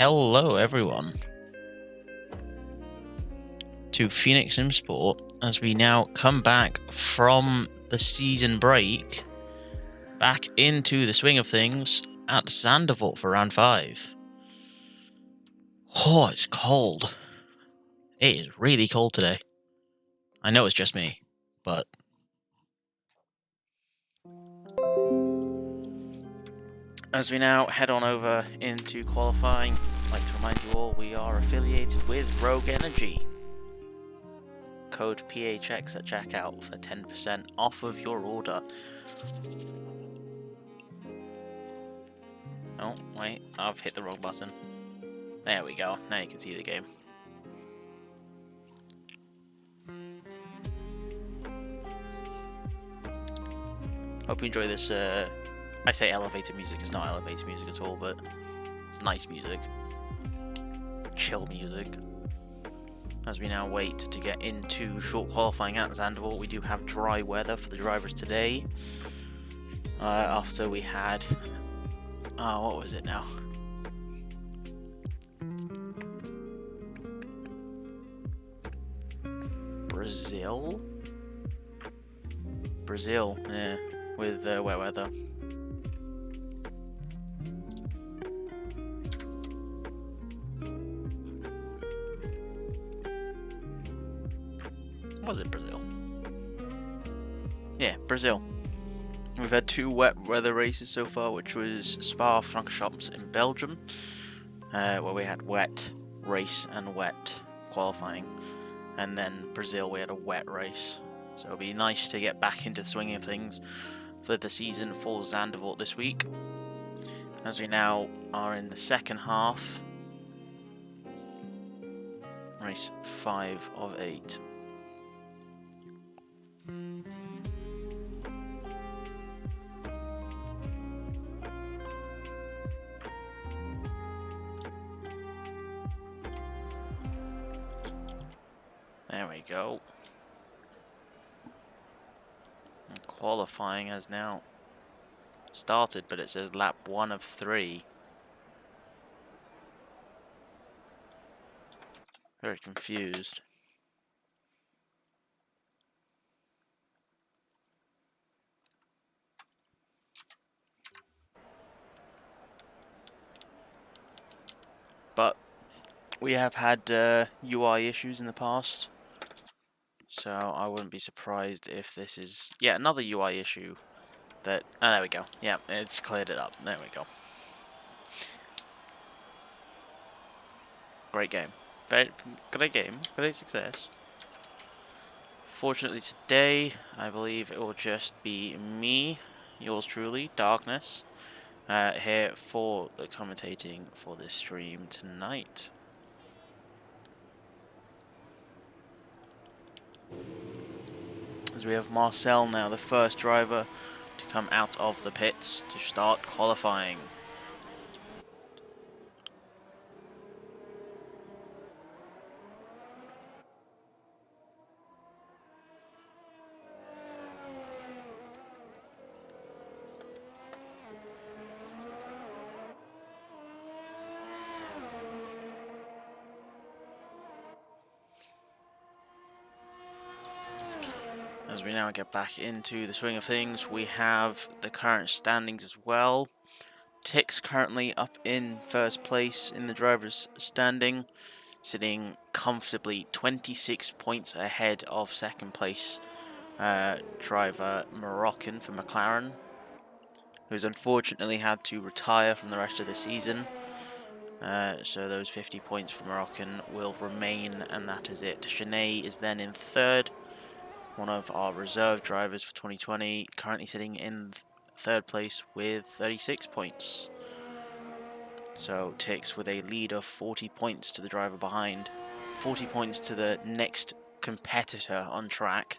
Hello everyone to Phoenix Sim Sport as we now come back from the season break back into the swing of things at Zandvoort for round 5. Oh, it's cold. It is really cold today. I know it's just me, but as we now head on over into qualifying, I'd like to remind you all we are affiliated with Rogue Energy. Code PHX at checkout for 10% off of your order. Oh, wait, I've hit the wrong button. There we go, now you can see the game. Hope you enjoy this, I say elevator music, it's not elevator music at all, but it's nice music. Chill music. As we now wait to get into short qualifying at Zandvoort, we do have dry weather for the drivers today. After we had, what was it now? Brazil, yeah, with wet weather. Was it Brazil? Yeah, Brazil. We've had 2 wet weather races so far, which was Spa-Francorchamps in Belgium, where we had wet race and wet qualifying, and then Brazil we had a wet race. So it'll be nice to get back into the swing of things for the season for Zandvoort this week, as we now are in the second half, race 5 of 8. There we go. And qualifying has now started, but it says lap 1 of 3. Very confused. But we have had UI issues in the past, so I wouldn't be surprised if this is yet another UI issue that... Oh, there we go. Yeah, it's cleared it up. There we go. Great game. Great game. Great success. Fortunately today, I believe it will just be me, yours truly, Darkness, here for the commentating for this stream tonight. As we have Marcel now, the first driver to come out of the pits to start qualifying. As we now get back into the swing of things, we have the current standings as well. Tix currently up in first place in the driver's standing, sitting comfortably 26 points ahead of second place driver Moroccan for McLaren, who's unfortunately had to retire from the rest of the season. So those 50 points for Moroccan will remain, and that is it. Shanae is then in third, one of our reserve drivers for 2020, currently sitting in third place with 36 points. So Tix with a lead of 40 points to the driver behind, 40 points to the next competitor on track.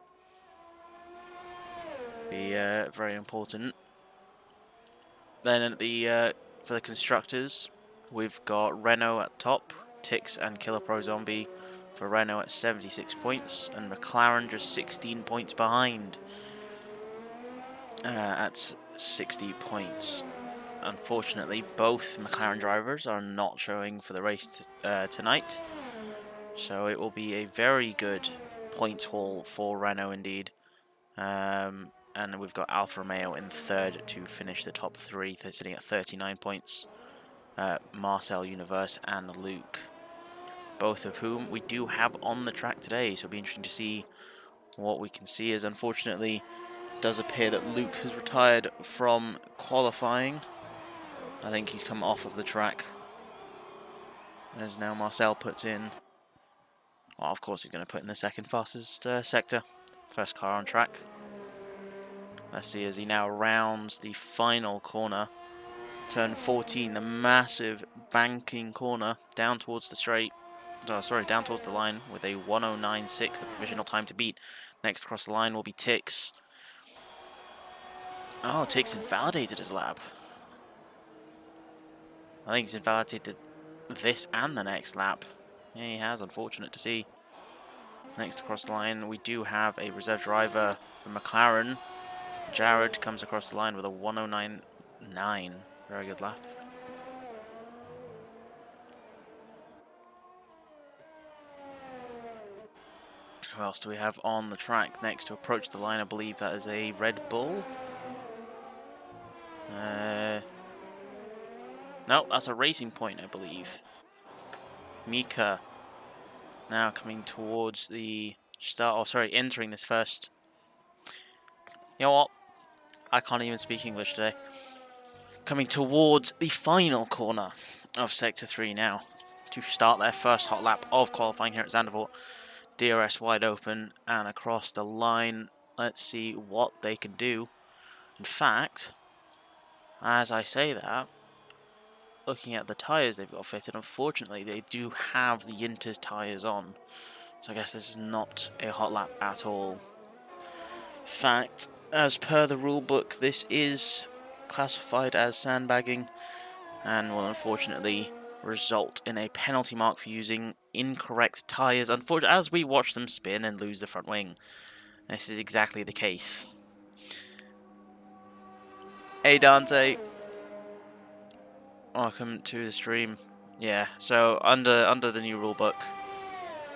Be very important. Then at the for the constructors, we've got Renault at top, Tix and Killer Pro Zombie for Renault at 76 points, and McLaren just 16 points behind at 60 points. unfortunately, both McLaren drivers are not showing for the race tonight. So it will be a very good points haul for Renault indeed. And we've got Alfa Romeo in third to finish the top three. They're sitting at 39 points. Marcel Universe and Luke, both of whom we do have on the track today. So it'll be interesting to see what we can see, as unfortunately it does appear that Luke has retired from qualifying. I think he's come off of the track, as now Marcel puts in, well, of course he's going to put in the second fastest sector. First car on track. Let's see as he now rounds the final corner. Turn 14, the massive banking corner down towards the straight. Oh, sorry, down towards the line with a 109.6, the provisional time to beat. Next across the line will be Tix. Oh, Tix invalidated his lap. I think he's invalidated this and the next lap. Yeah, he has, unfortunate to see. Next across the line, we do have a reserve driver from McLaren. Jared comes across the line with a 109.9. Very good lap. Who else do we have on the track next to approach the line? I believe that is a Red Bull. No, that's a Racing Point, I believe. Mika now coming towards the start. Oh, sorry, entering this first. You know what? I can't even speak English today. Coming towards the final corner of Sector 3 now to start their first hot lap of qualifying here at Zandvoort. DRS wide open and across the line. Let's see what they can do. In fact, as I say that, looking at the tyres they've got fitted, unfortunately they do have the Inter tyres on. So I guess this is not a hot lap at all. In fact, as per the rule book, this is classified as sandbagging and will unfortunately result in a penalty mark for using incorrect tyres. Unfortunately, as we watch them spin and lose the front wing, this is exactly the case. Hey Dante, welcome to the stream. Yeah, so under the new rule book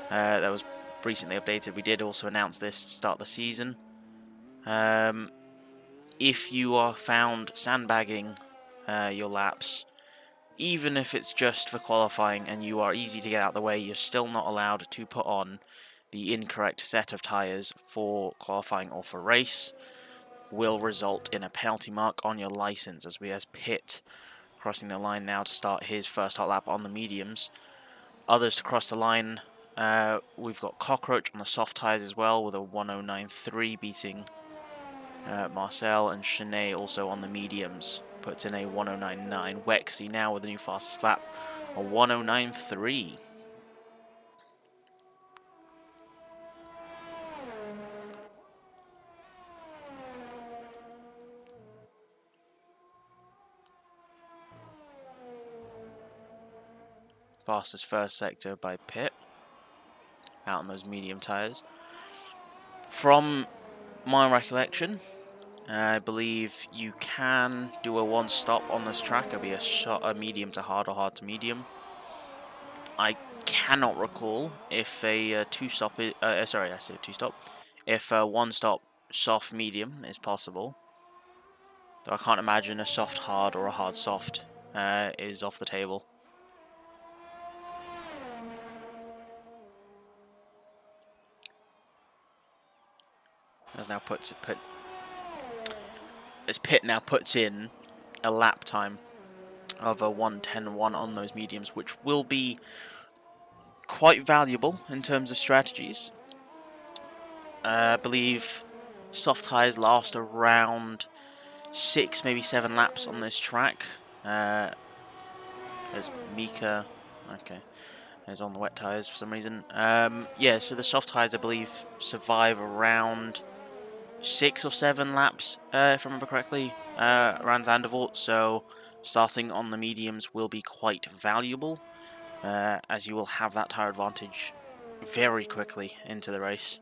that was recently updated, we did also announce this to start the season. If you are found sandbagging your laps, even if it's just for qualifying and you are easy to get out of the way, you're still not allowed to put on the incorrect set of tyres for qualifying or for race. Will result in a penalty mark on your license, as we have Pitt crossing the line now to start his first hot lap on the mediums. Others to cross the line, we've got Cockroach on the soft tyres as well with a 109.3 beating Marcel, and Shanae also on the mediums puts in a 109.9. Wexy now with the new fastest lap, a 109.3. Fastest first sector by Pitt out on those medium tyres. From my recollection, I believe you can do a one stop on this track. It'll be a medium to hard or hard to medium. I cannot recall if a two stop. Sorry, I said two stop. If a one stop soft medium is possible. Though I can't imagine a soft hard or a hard soft is off the table. As Pitt now puts in a lap time of a 1:10.1 on those mediums, which will be quite valuable in terms of strategies. I believe soft tyres last around 6, maybe 7 laps on this track. There's Mika, okay, is on the wet tyres for some reason. Yeah, so the soft tyres, I believe, survive around 6 or 7 laps, if I remember correctly, around Zandvoort. So starting on the mediums will be quite valuable, as you will have that tyre advantage very quickly into the race.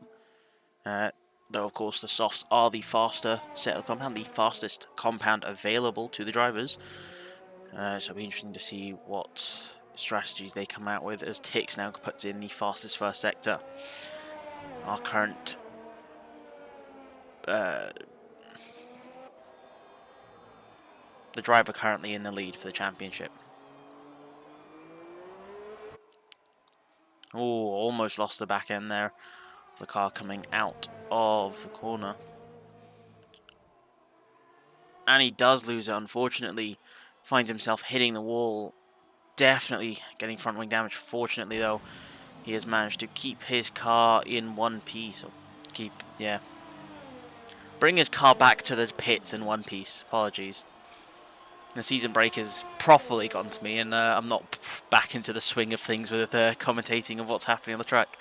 Though, of course, the softs are the faster set of compound, the fastest compound available to the drivers. So it'll be interesting to see what strategies they come out with as Tix now puts in the fastest first sector. Our current the driver currently in the lead for the championship. Oh, almost lost the back end there. The car coming out of the corner. And he does lose it, unfortunately. Finds himself hitting the wall. Definitely getting front wing damage. Fortunately, though, he has managed to keep his car in one piece. Or bring his car back to the pits in one piece. Apologies. The season break has properly gotten to me, and I'm not back into the swing of things with commentating of what's happening on the track.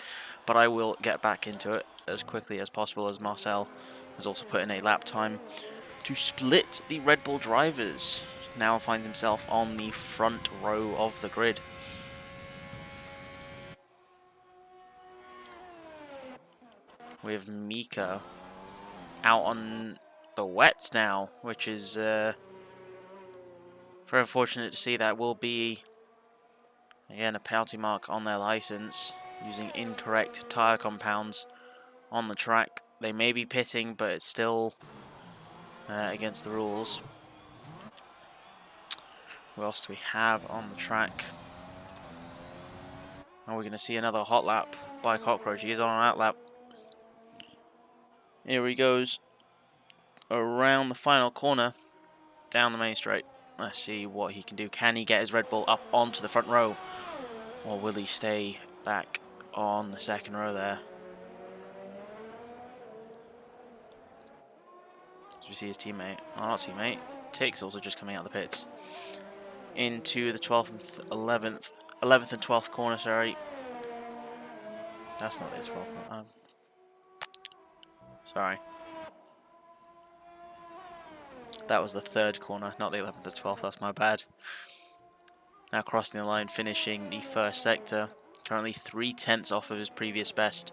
But I will get back into it as quickly as possible, as Marcel has also put in a lap time to split the Red Bull drivers. Now finds himself on the front row of the grid. We have Mika out on the wets now, which is very unfortunate to see. That will be, again, a penalty mark on their license, using incorrect tyre compounds on the track. They may be pitting, but it's still against the rules. Who else do we have on the track? Are we going to see another hot lap by Cockroach? He is on an out lap. Here he goes around the final corner, down the main straight. Let's see what he can do. Can he get his Red Bull up onto the front row? Or will he stay back on the second row there? As we see his teammate, oh, not teammate, Tix also just coming out of the pits. Into the 12th and 11th and 12th corner, sorry. That's not the 12th. Sorry. That was the third corner, not the 11th or 12th, that's my bad. Now crossing the line, finishing the first sector. Currently 3/10 off of his previous best.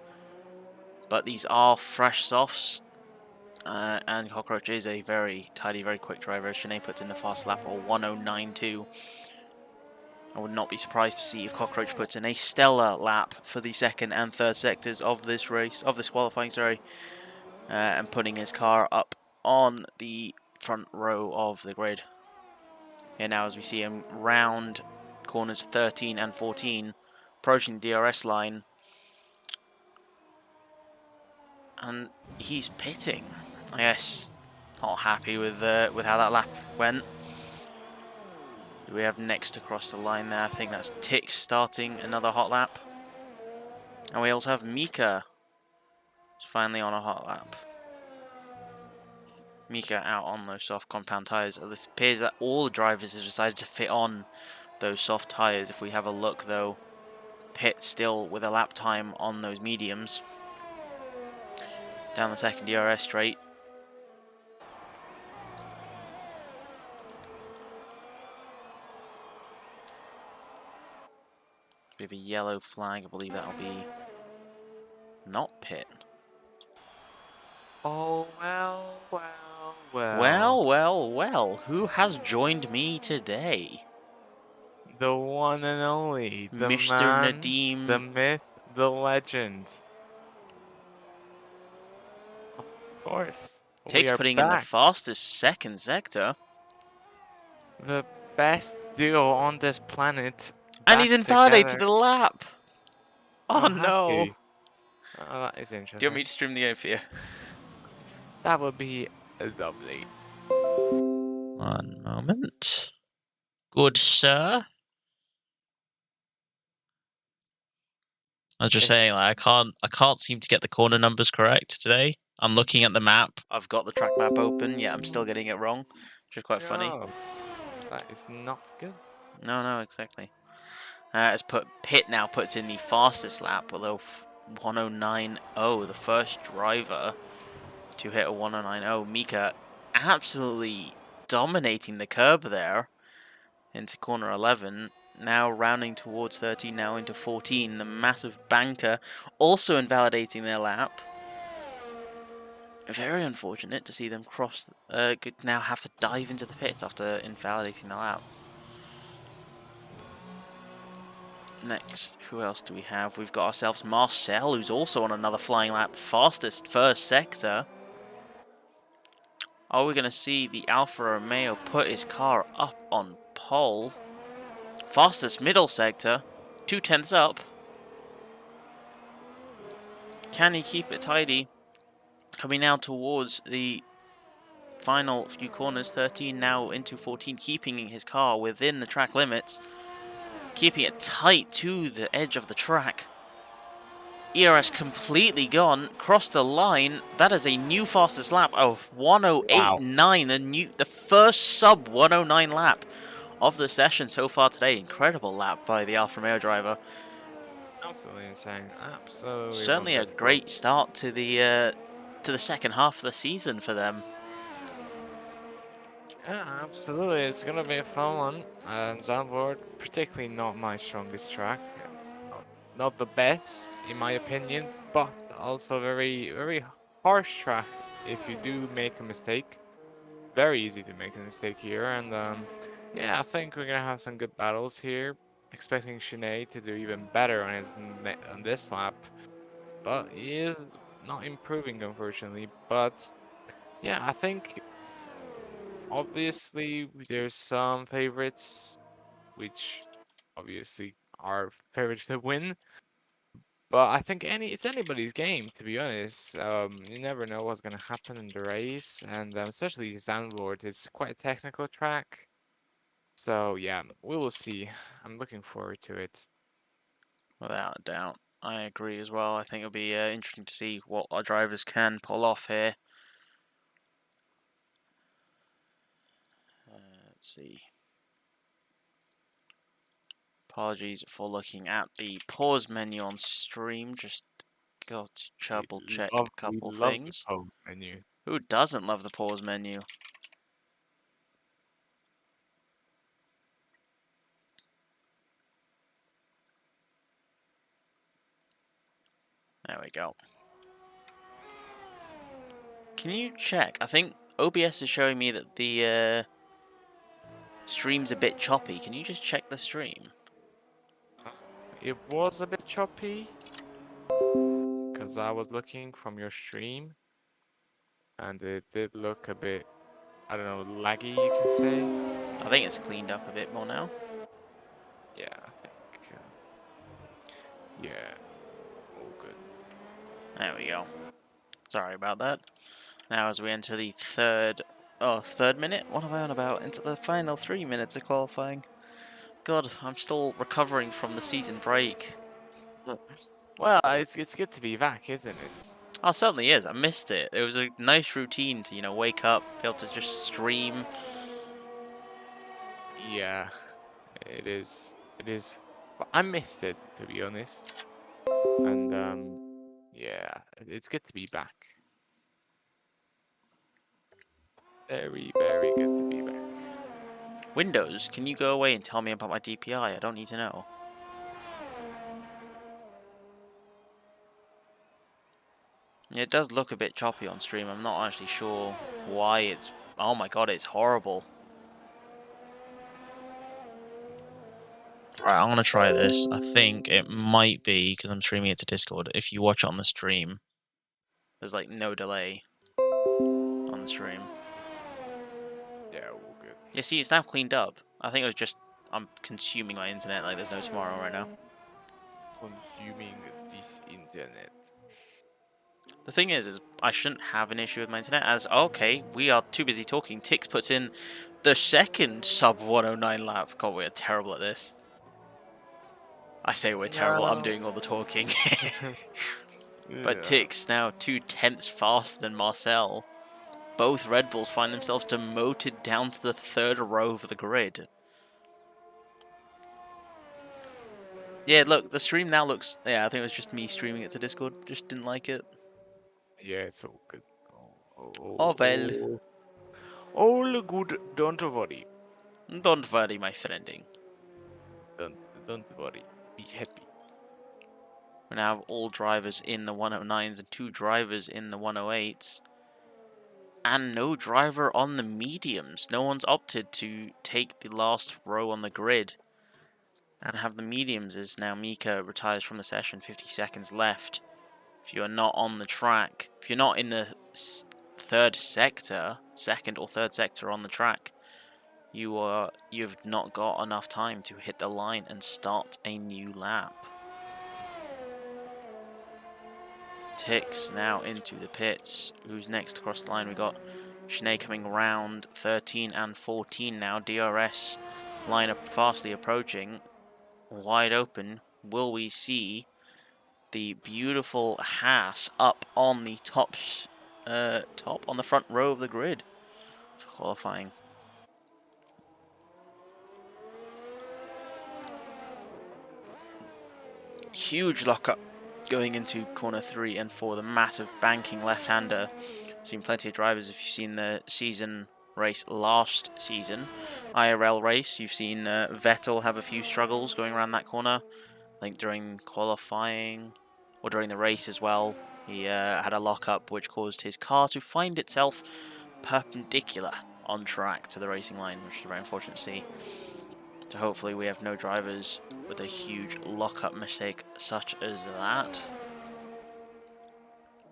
But these are fresh softs. And Cockroach is a very tidy, very quick driver. As Sinead puts in the fast lap of 1:09.2. I would not be surprised to see if Cockroach puts in a stellar lap for the second and third sectors of this race, of this qualifying, sorry. And putting his car up on the front row of the grid. Here now, as we see him round corners 13 and 14, approaching the DRS line. And he's pitting. I guess not happy with how that lap went. Who we have next across the line there? I think that's Tix starting another hot lap. And we also have Mika finally on a hot lap. Mika out on those soft compound tyres. It appears that all the drivers have decided to fit on those soft tyres. If we have a look though, Pitt still with a lap time on those mediums. Down the second DRS straight. We have a yellow flag. I believe that'll be not Pitt. Oh, well. Well. Who has joined me today? The one and only. The Mr. man, Nadim. the myth, the legend. Of course. Takes We are putting in the back. fastest second sector. The best duo on this planet. And he's invalidated the lap. Oh no. That is interesting. Do you want me to stream the game for you? That would be lovely. One moment. Good sir. I was just saying, like, I can't seem to get the corner numbers correct today. I'm looking at the map. I've got the track map open. Yeah, I'm still getting it wrong, which is quite funny. That is not good. No, exactly. As Pitt now puts in the fastest lap, although 1:09.0, the first driver to hit a 1:09.0. Mika absolutely dominating the curb there into corner 11. Now rounding towards 13, now into 14. The massive banker also invalidating their lap. Very unfortunate to see them cross. Now have to dive into the pits after invalidating the lap. Next, who else do we have? We've got ourselves Marcel, who's also on another flying lap. Fastest first sector. Are we going to see the Alfa Romeo put his car up on pole? Fastest middle sector. 2/10 up. Can he keep it tidy? Coming now towards the final few corners. 13 now into 14. Keeping his car within the track limits. Keeping it tight to the edge of the track. ERS completely gone, crossed the line. That is a new fastest lap of Wow. 108.9, the first sub 109 lap of the session so far today. Incredible lap by the Alfa Romeo driver. Absolutely insane. Absolutely Certainly a wonderful. great start to the second half of the season for them. Yeah, absolutely. It's gonna be a fun one. Zandvoort, particularly not my strongest track. Not the best, in my opinion, but also very harsh track if you do make a mistake. Very easy to make a mistake here, and yeah, I think we're gonna have some good battles here. Expecting Sinead to do even better on on this lap, but he is not improving, unfortunately. But yeah, I think obviously there's some favorites, which obviously are favorites to win. But I think it's anybody's game, to be honest. You never know what's gonna happen in the race, and especially Zandvoort, it's quite a technical track. So yeah, we will see. I'm looking forward to it. Without a doubt. I agree as well. I think it'll be interesting to see what our drivers can pull off here. Let's see. Apologies for looking at the pause menu on stream. Just got to triple check a We couple love the things. pose menu. Who doesn't love the pause menu? There we go. Can you check? I think OBS is showing me that the stream's a bit choppy. Can you just check the stream? It was a bit choppy because I was looking from your stream, and it did look a bit, I don't know, laggy, you can say. I think it's cleaned up a bit more now. Yeah, I think. Yeah, all good. There we go. Sorry about that. Now as we enter the third minute? What am I on about? Into the final 3 minutes of qualifying. God, I'm still recovering from the season break. Well, it's good to be back, isn't it? Oh, it certainly is. I missed it. It was a nice routine to, wake up, be able to just stream. Yeah, it is. It is. But I missed it, to be honest. And yeah, it's good to be back. Very good to be back. Windows, can you go away and tell me about my DPI? I don't need to know. It does look a bit choppy on stream. I'm not actually sure why it's... Oh my god, it's horrible. Right, I'm gonna try this. I think it might be, because I'm streaming it to Discord, if you watch it on the stream, there's like no delay on the stream. Yeah, all good. Yeah, see, it's now cleaned up. I think it was just... I'm consuming my internet like there's no tomorrow right now. Consuming this internet. The thing is I shouldn't have an issue with my internet, as, okay, we are too busy talking. Tix puts in the second sub 109 lap. God, we are terrible at this. I say we're terrible, I'm No. doing all the talking. But Yeah. Tix now 2/10 faster than Marcel. Both Red Bulls find themselves demoted down to the third row of the grid. Yeah, look, the stream now looks... Yeah, I think it was just me streaming it to Discord. Just didn't like it. Yeah, it's all good. Oh well. All good. Don't worry. Don't worry, my friending. Don't don't worry. Be happy. We now have all drivers in the 109s and 2 drivers in the 108s. And no driver on the mediums. No one's opted to take the last row on the grid and have the mediums, as now Mika retires from the session. 50 seconds left. If you are not on the track, if you're not in the third sector, second or third sector on the track, you've not got enough time to hit the line and start a new lap. Tix now into the pits. Who's next across the line? We got Sinead coming round 13 and 14 now. DRS lineup fastly approaching. Wide open. Will we see the beautiful Haas up on the top on the front row of the grid for qualifying? Huge lockup going into corner 3 and 4. The massive banking left-hander. I've seen plenty of drivers. If you've seen the season race last season, IRL race, you've seen Vettel have a few struggles going around that corner. I think during qualifying or during the race as well, he had a lockup which caused his car to find itself perpendicular on track to the racing line, which is very unfortunate to see. So hopefully we have no drivers with a huge lockup mistake such as that.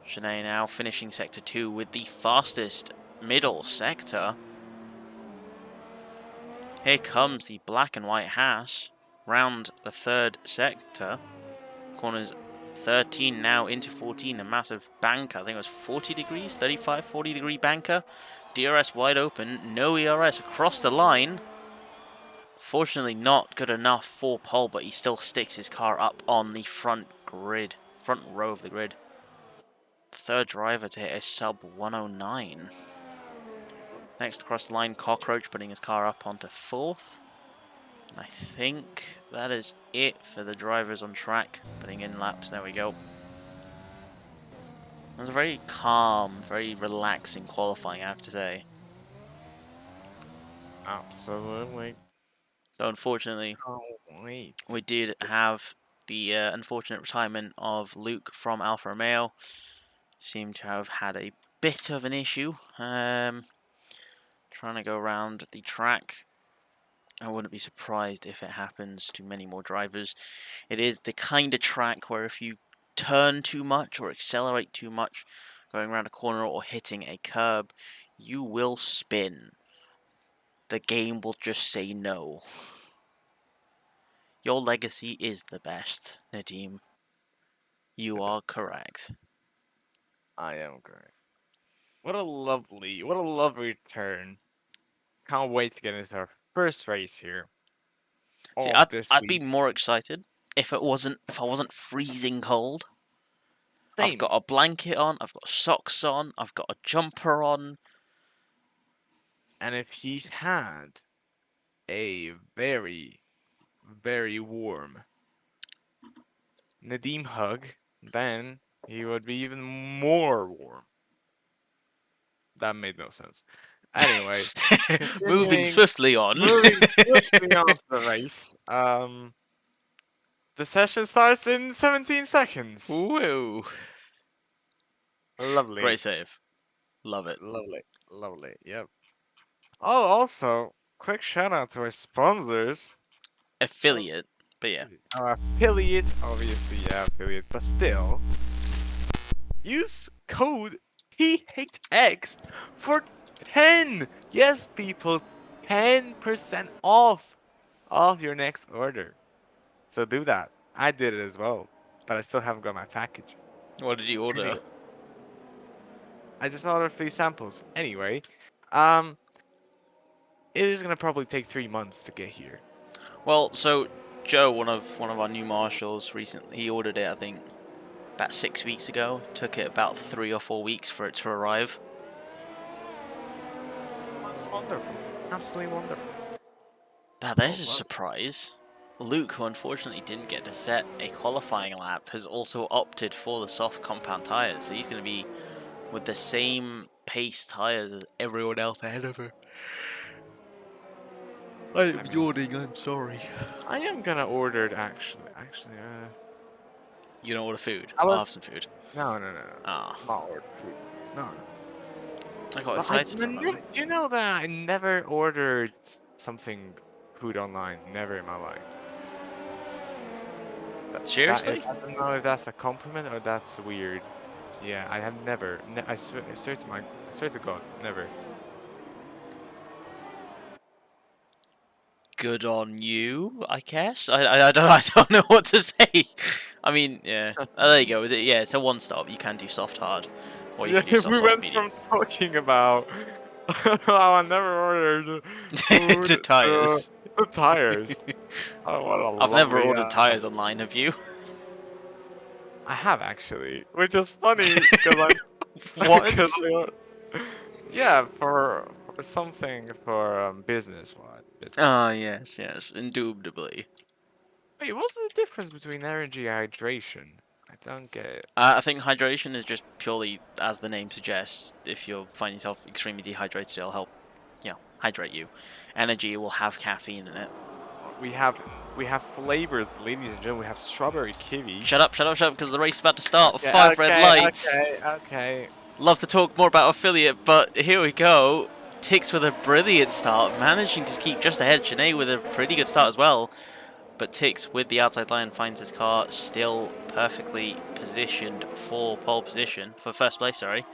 Sinead now finishing sector 2 with the fastest middle sector. Here comes the black and white Haas round the third sector. Corners 13 now into 14, the massive banker. I think it was 40 degrees, 35, 40 degree banker. DRS wide open, no ERS across the line. Fortunately not good enough for pole, but he still sticks his car up on the front row of the grid. Third driver to hit a sub 109. Next across the line, Cockroach putting his car up onto fourth. And I think that is it for the drivers on track, putting in laps. There we go. It was a very calm, very relaxing qualifying, I have to say. Absolutely. Though unfortunately, Can't wait. we did have the unfortunate retirement of Luke from Alfa Romeo. Seemed to have had a bit of an issue trying to go around the track. I wouldn't be surprised if it happens to many more drivers. It is the kind of track where if you turn too much or accelerate too much, going around a corner or hitting a curb, you will spin. The game will just say no. Your legacy is the best, Nadim. You are correct. I am correct. What a lovely turn. Can't wait to get into our first race here See, of this I'd be week. more excited if I wasn't freezing cold. I've Same. got a blanket on, I've got socks on, I've got a jumper on. And if he had a very, very warm Nadim hug, then he would be even more warm. That made no sense. Anyway, Moving continuing, swiftly on. moving swiftly on to the race. The session starts in 17 seconds. Woo! Lovely, Great save. Love it. lovely, lovely. Yep. Oh, also, quick shout out to our sponsors. Oh, Affiliate. But yeah. our affiliate, obviously, yeah, affiliate, but still, use code PHX for 10. Yes, people, 10% off your next order. So do that. I did it as well, but I still haven't got my package. What did you order? Anyway, I just ordered free samples. Anyway, um, it is gonna probably take 3 months to get here. Well, so Joe, one of our new marshals, recently he ordered it. I think about 6 weeks ago. Took it about 3 or 4 weeks for it to arrive. That's wonderful. Absolutely wonderful. Now Oh, there's a well, surprise. Luke, who unfortunately didn't get to set a qualifying lap, has also opted for the soft compound tyres. So he's going to be with the same pace tyres as everyone else ahead of him. I am I mean, yawning, I'm sorry. I am gonna order it actually, You don't order food? I I'll was have some food. no, no, no, no. Ah. Not order food. No, no. I got But excited for a never, moment. do you know that I never ordered something food online? Never in my life. That is, Seriously? I don't know if that's a compliment or that's weird. Yeah, I have never. I swear to I swear to God, never. Good on you, I guess. I don't know what to say. I mean, yeah. There you go. Yeah, it's a one stop. You can do soft hard, or you Yeah, can do soft we soft went medium. from talking about how I never ordered food To tires. to tires. Oh, what a I've never lovely. ordered tires online. Have you? I have actually, which is funny because I'm because What? yeah, for something for business wise. Business. Ah, yes, yes, indubitably. Wait, what's the difference between energy and hydration? I don't get it. I think hydration is just purely, as the name suggests, if you're finding yourself extremely dehydrated, it'll help, hydrate you. Energy will have caffeine in it. We have we have flavors, ladies and gentlemen. We have strawberry kiwi. Shut up, shut up, shut up, because the race is about to start. Okay, 5 red okay, lights. okay, okay. Love to talk more about affiliate, but here we go. Tix with a brilliant start, managing to keep just ahead. Shanae with a pretty good start as well. But Tix with the outside line finds his car still perfectly positioned for pole position, for first place, sorry.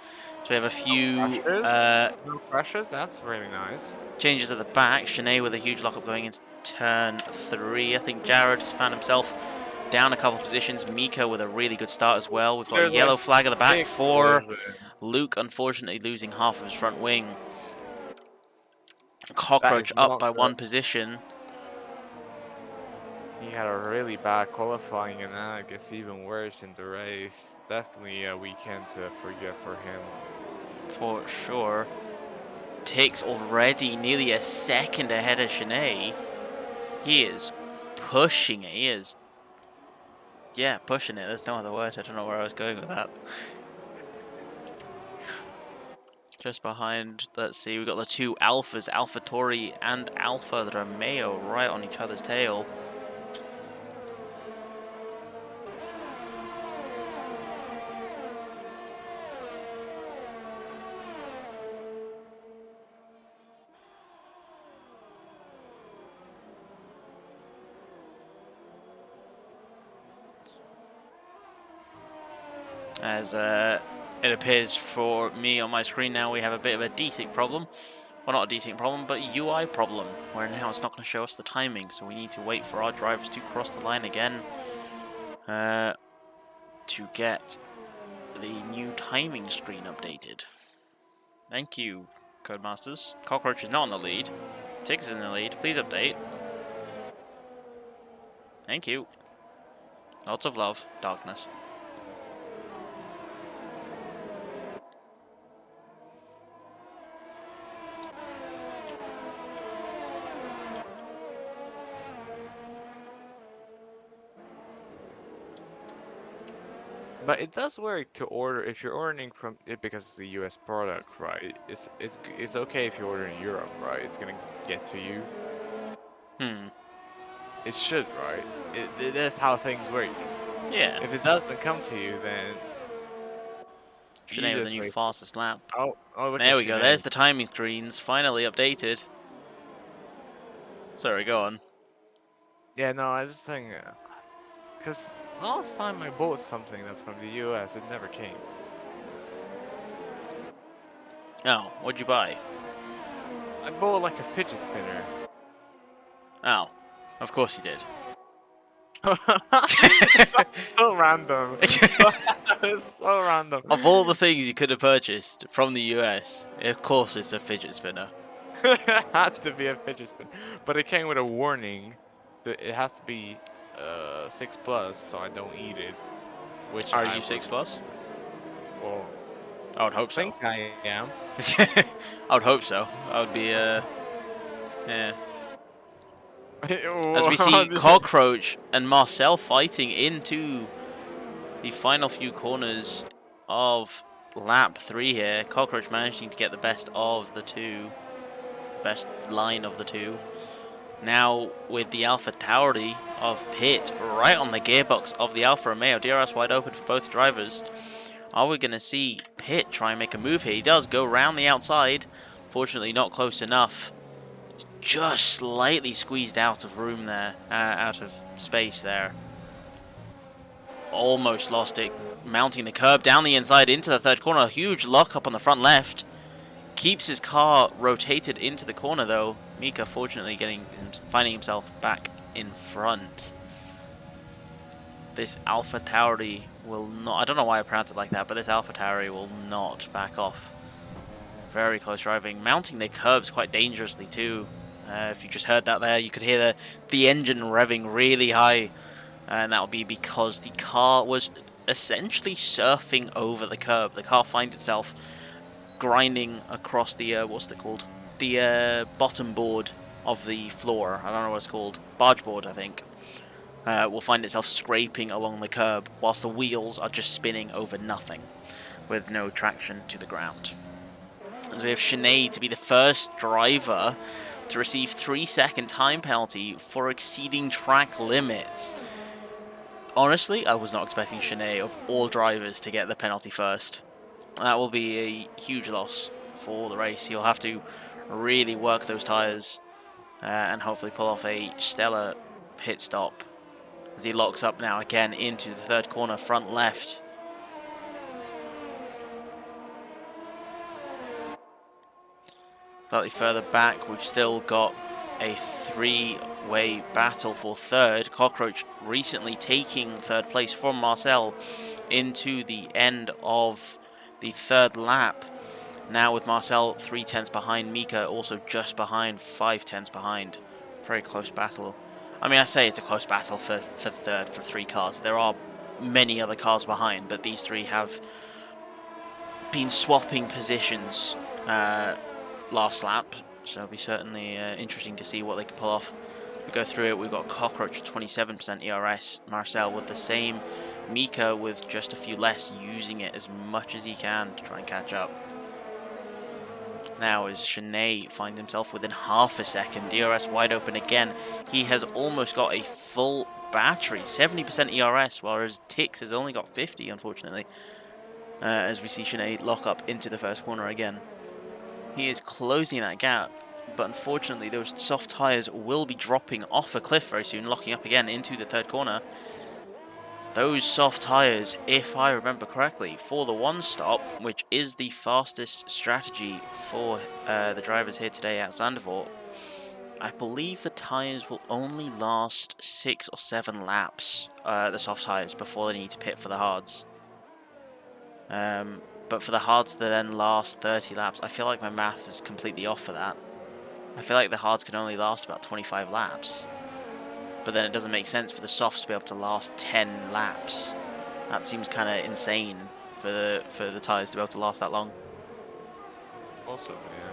So we have a few Crashes? No crashes. That's really nice. changes at the back. Shanae with a huge lockup going into turn 3. I think Jared has found himself down a couple positions. Mika with a really good start as well. We've got a There's a yellow flag at the back big for collision. Luke, unfortunately losing half of his front wing. That Cockroach is up not by good. 1 position. He had a really bad qualifying, and now it gets even worse in the race. Definitely a weekend to forget for him. For sure. Takes already nearly a second ahead of Shanae. He is pushing it. He is, yeah, pushing it. There's no other word. I don't know where I was going with that. Just behind, let's see, we've got the two Alphas, Alpha Tori and Alpha Romeo, right on each other's tail. As it appears for me on my screen now, we have a bit of a desync problem. Well, not a desync problem, but UI problem, where now it's not going to show us the timing, so we need to wait for our drivers to cross the line again to get the new timing screen updated. Thank you, Codemasters. Cockroach is not in the lead. Tiggs is in the lead. Please update. Thank you. Lots of love. Darkness. But it does work to order if you're ordering from it because it's a US product, right? It's okay if you order in Europe, right? It's gonna get to you. Hmm. It should, right? That's how things work. Yeah. If it doesn't come to you, then you Shanae with the just new wait. fastest lap. Oh, look at There we go. Sinead. There's the timing screens. Finally updated. Sorry, go on. Yeah, no, I was just saying, because last time I bought something that's from the US, it never came. Oh, what'd you buy? I bought like a fidget spinner. Oh, of course you did. That's so random. That is so random. Of all the things you could have purchased from the US, of course it's a fidget spinner. It had to be a fidget spinner, but it came with a warning that it has to be 6 plus, so I don't eat it. Which Are I you 6 was, plus? well, I would hope so. think I am. I would hope so. I would be, yeah. As we see Cockroach and Marcel fighting into the final few corners of lap 3 here. Cockroach managing to get the best of the two. Best line of the two. Now with the Alpha Tauri of Pit right on the gearbox of the Alfa Romeo. DRS wide open for both drivers. Are we going to see Pitt try and make a move here? He does go round the outside. Fortunately, not close enough. Just slightly squeezed out of room there, out of space there. Almost lost it. Mounting the curb down the inside into the third corner. A huge lock up on the front left. Keeps his car rotated into the corner though. Mika fortunately finding himself back in front. This Alpha Tauri will not, I don't know why I pronounced it like that, but this Alpha Tauri will not back off. Very close driving. Mounting the curbs quite dangerously too. If you just heard that there, you could hear the engine revving really high. And that will be because the car was essentially surfing over the curb. The car finds itself grinding across the, what's it called? The bottom board of the floor. I don't know what it's called. Barge board, I think. Will find itself scraping along the curb whilst the wheels are just spinning over nothing with no traction to the ground. As we have Sinead to be the first driver to receive 3-second time penalty for exceeding track limits. Honestly, I was not expecting Sinead of all drivers to get the penalty first. That will be a huge loss for the race. He'll have to really work those tyres and hopefully pull off a stellar pit stop as he locks up now again into the third corner, front left. Slightly further back, we've still got a three-way battle for third. Cockroach recently taking third place from Marcel into the end of the third lap. Now with Marcel 3/10 behind, Mika also just behind, 5/10 behind. Very close battle. I mean, I say it's a close battle for third for 3 cars. There are many other cars behind, but these 3 have been swapping positions last lap. So it'll be certainly interesting to see what they can pull off. We go through it. We've got Cockroach 27% ERS, Marcel with the same, Mika with just a few less, using it as much as he can to try and catch up. Now as Sinead finds himself within half a second, DRS wide open again. He has almost got a full battery, 70% ERS, whereas Tix has only got 50, unfortunately. As we see Sinead lock up into the first corner again. He is closing that gap, but unfortunately those soft tyres will be dropping off a cliff very soon, locking up again into the third corner. Those soft tyres, if I remember correctly, for the one stop, which is the fastest strategy for the drivers here today at Zandvoort, I believe the tyres will only last 6 or 7 laps, the soft tyres, before they need to pit for the hards. But for the hards that then last 30 laps, I feel like my maths is completely off for that. I feel like the hards can only last about 25 laps. But then it doesn't make sense for the softs to be able to last 10 laps. That seems kind of insane for the tyres to be able to last that long. Also, yeah.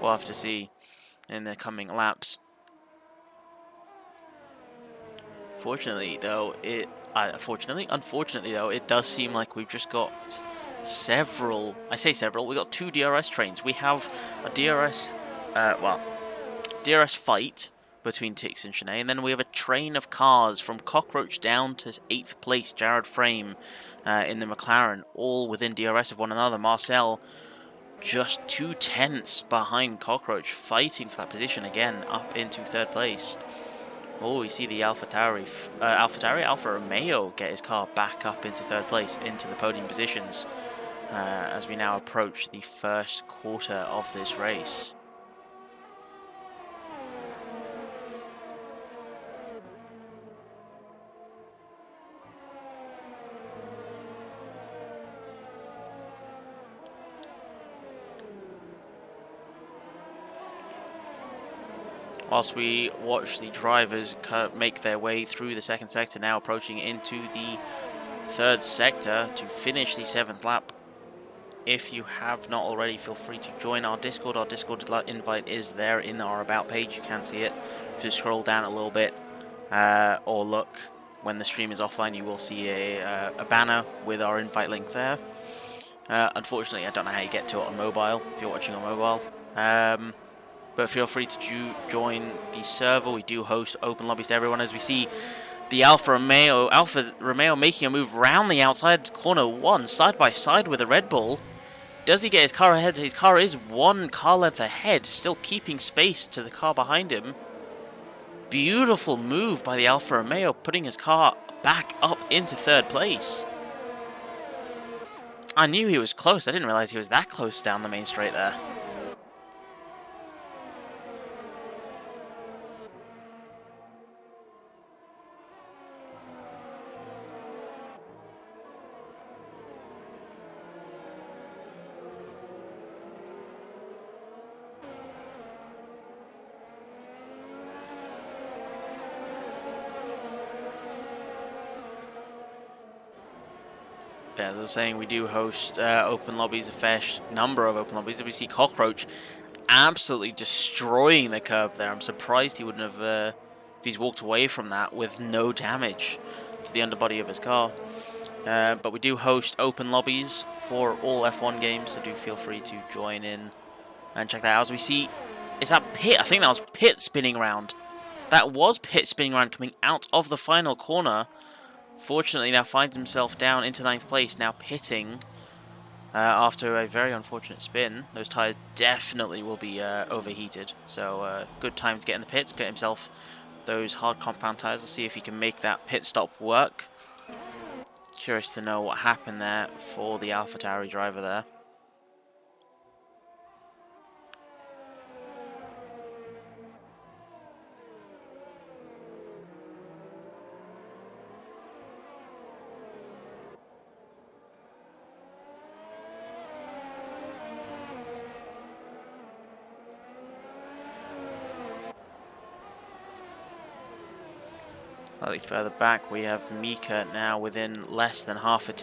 We'll have to see in the coming laps. Unfortunately though, it does seem like we've just got several, I say several, we got 2 DRS trains. We have a DRS, DRS fight between Tix and Sinead, and then we have a train of cars from Cockroach down to 8th place, Jared Frame in the McLaren, all within DRS of one another. Marcel just 2/10 behind Cockroach, fighting for that position again, up into 3rd place. Oh, we see the Alfa Romeo get his car back up into 3rd place, into the podium positions, as we now approach the first quarter of this race. Whilst we watch the drivers make their way through the 2nd sector, now approaching into the 3rd sector to finish the 7th lap. If you have not already, feel free to join our Discord. Our Discord invite is there in our About page. You can see it. If you scroll down a little bit, or look when the stream is offline, you will see a banner with our invite link there. Unfortunately, I don't know how you get to it on mobile, if you're watching on mobile. But feel free to join the server. We do host open lobbies to everyone. As we see The Alfa Romeo making a move round the outside corner 1, side by side with a Red Bull. Does he get his car ahead? His car is 1 car length ahead, still keeping space to the car behind him. Beautiful move by the Alfa Romeo, putting his car back up into 3rd place. I knew he was close. I didn't realize he was that close down the main straight there. Yeah, as I was saying, we do host open lobbies, a fair number of open lobbies. We see Cockroach absolutely destroying the curb there. I'm surprised he wouldn't have, if he's walked away from that with no damage to the underbody of his car. But we do host open lobbies for all F1 games, so do feel free to join in and check that out. As we see, is that Pit? I think that was Pit spinning around. That was Pit spinning around coming out of the final corner. Fortunately, now finds himself down into 9th place, now pitting after a very unfortunate spin. Those tyres definitely will be overheated, so good time to get in the pits, get himself those hard compound tyres. Let's see if he can make that pit stop work. Curious to know what happened there for the AlphaTauri driver there. Slightly further back, we have Mika now within less than half a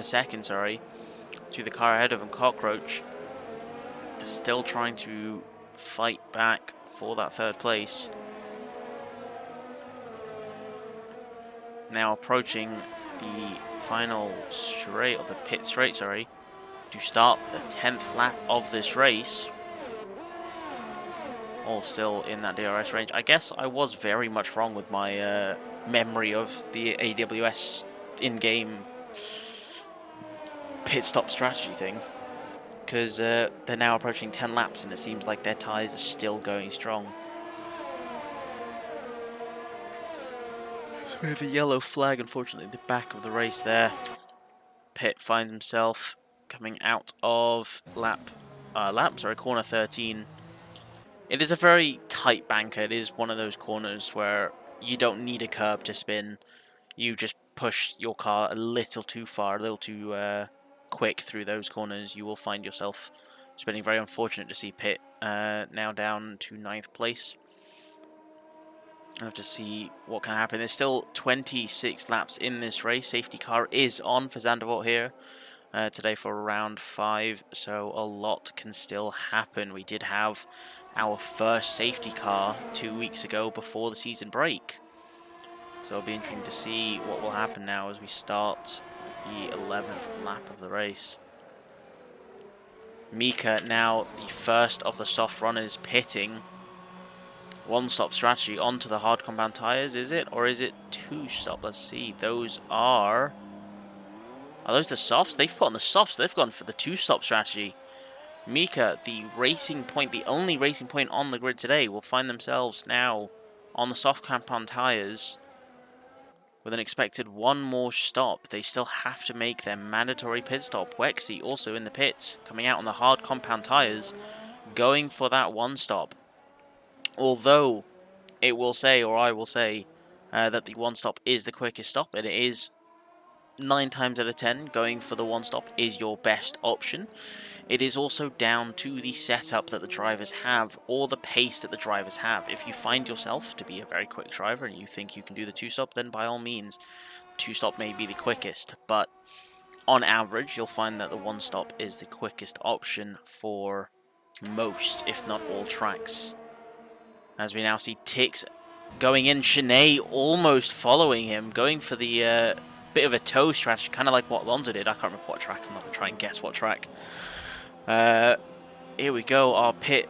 second, sorry, to the car ahead of him. Cockroach still trying to fight back for that 3rd place. Now approaching the final straight, or the pit straight, sorry, to start the 10th lap of this race. All still in that DRS range. I guess I was very much wrong with my memory of the AWS in-game pit stop strategy thing, because they're now approaching 10 laps and it seems like their tyres are still going strong. So we have a yellow flag, unfortunately, at the back of the race there. Pit finds himself coming out of corner 13. It is a very tight banker. It is one of those corners where you don't need a curb to spin. You just push your car a little too far, a little too quick through those corners. You will find yourself spinning. Very unfortunate to see Pit now down to 9th place. I'll have to see what can happen. There's still 26 laps in this race. Safety car is on for Zandvoort here today for round 5, so a lot can still happen. We did have our first safety car 2 weeks ago before the season break, so it'll be interesting to see what will happen now as we start the 11th lap of the race. Mika now the first of the soft runners pitting. One-stop strategy onto the hard compound tyres, is it? Or is it two-stop? Let's see. Those are those the softs? They've put on the softs. They've gone for the two-stop strategy. Mika, the racing point, the only racing point on the grid today, will find themselves now on the soft compound tyres with an expected 1 more stop. They still have to make their mandatory pit stop. Wexy also in the pits, coming out on the hard compound tyres, going for that 1 stop. Although it will say, or I will say, that the 1 stop is the quickest stop, and it is 9 times out of 10 going for the 1 stop is your best option. It is also down to the setup that the drivers have, or the pace that the drivers have. If you find yourself to be a very quick driver and you think you can do the 2 stop, then by all means 2 stop may be the quickest, but on average you'll find that the 1 stop is the quickest option for most, if not all, tracks. As we now see Tix going in, Shanae almost following him, going for the bit of a toe strategy, kind of like what Lonza did. I can't remember what track. I'm not going to try and guess what track. Here we go, our pit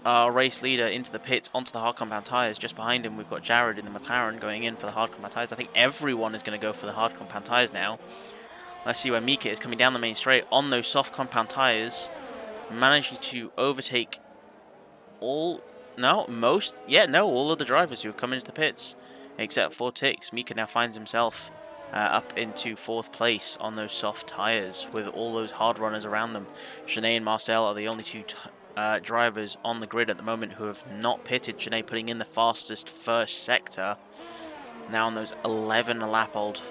our race leader into the pits onto the hard compound tyres. Just behind him, we've got Jared in the McLaren going in for the hard compound tyres. I think everyone is going to go for the hard compound tyres now. Let's see where Mika is coming down the main straight on those soft compound tyres, managing to overtake all of the drivers who have come into the pits, except for Tix. Mika now finds himself up into 4th place on those soft tyres with all those hard runners around them. Sinead and Marcel are the only two drivers on the grid at the moment who have not pitted. Sinead putting in the fastest first sector. Now on those 11 lap old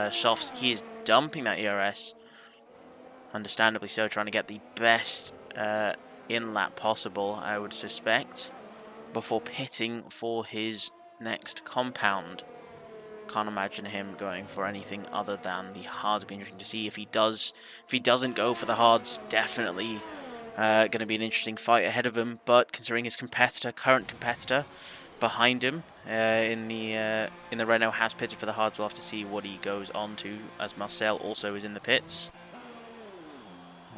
softs, he is dumping that ERS. Understandably so, trying to get the best in lap possible, I would suspect, before pitting for his next compound. Can't imagine him going for anything other than the hards. It'll be interesting to see if he does. If he doesn't go for the hards, definitely going to be an interesting fight ahead of him. But considering his current competitor, behind him in the Renault has pitted for the hards, we'll have to see what he goes on to. As Marcel also is in the pits.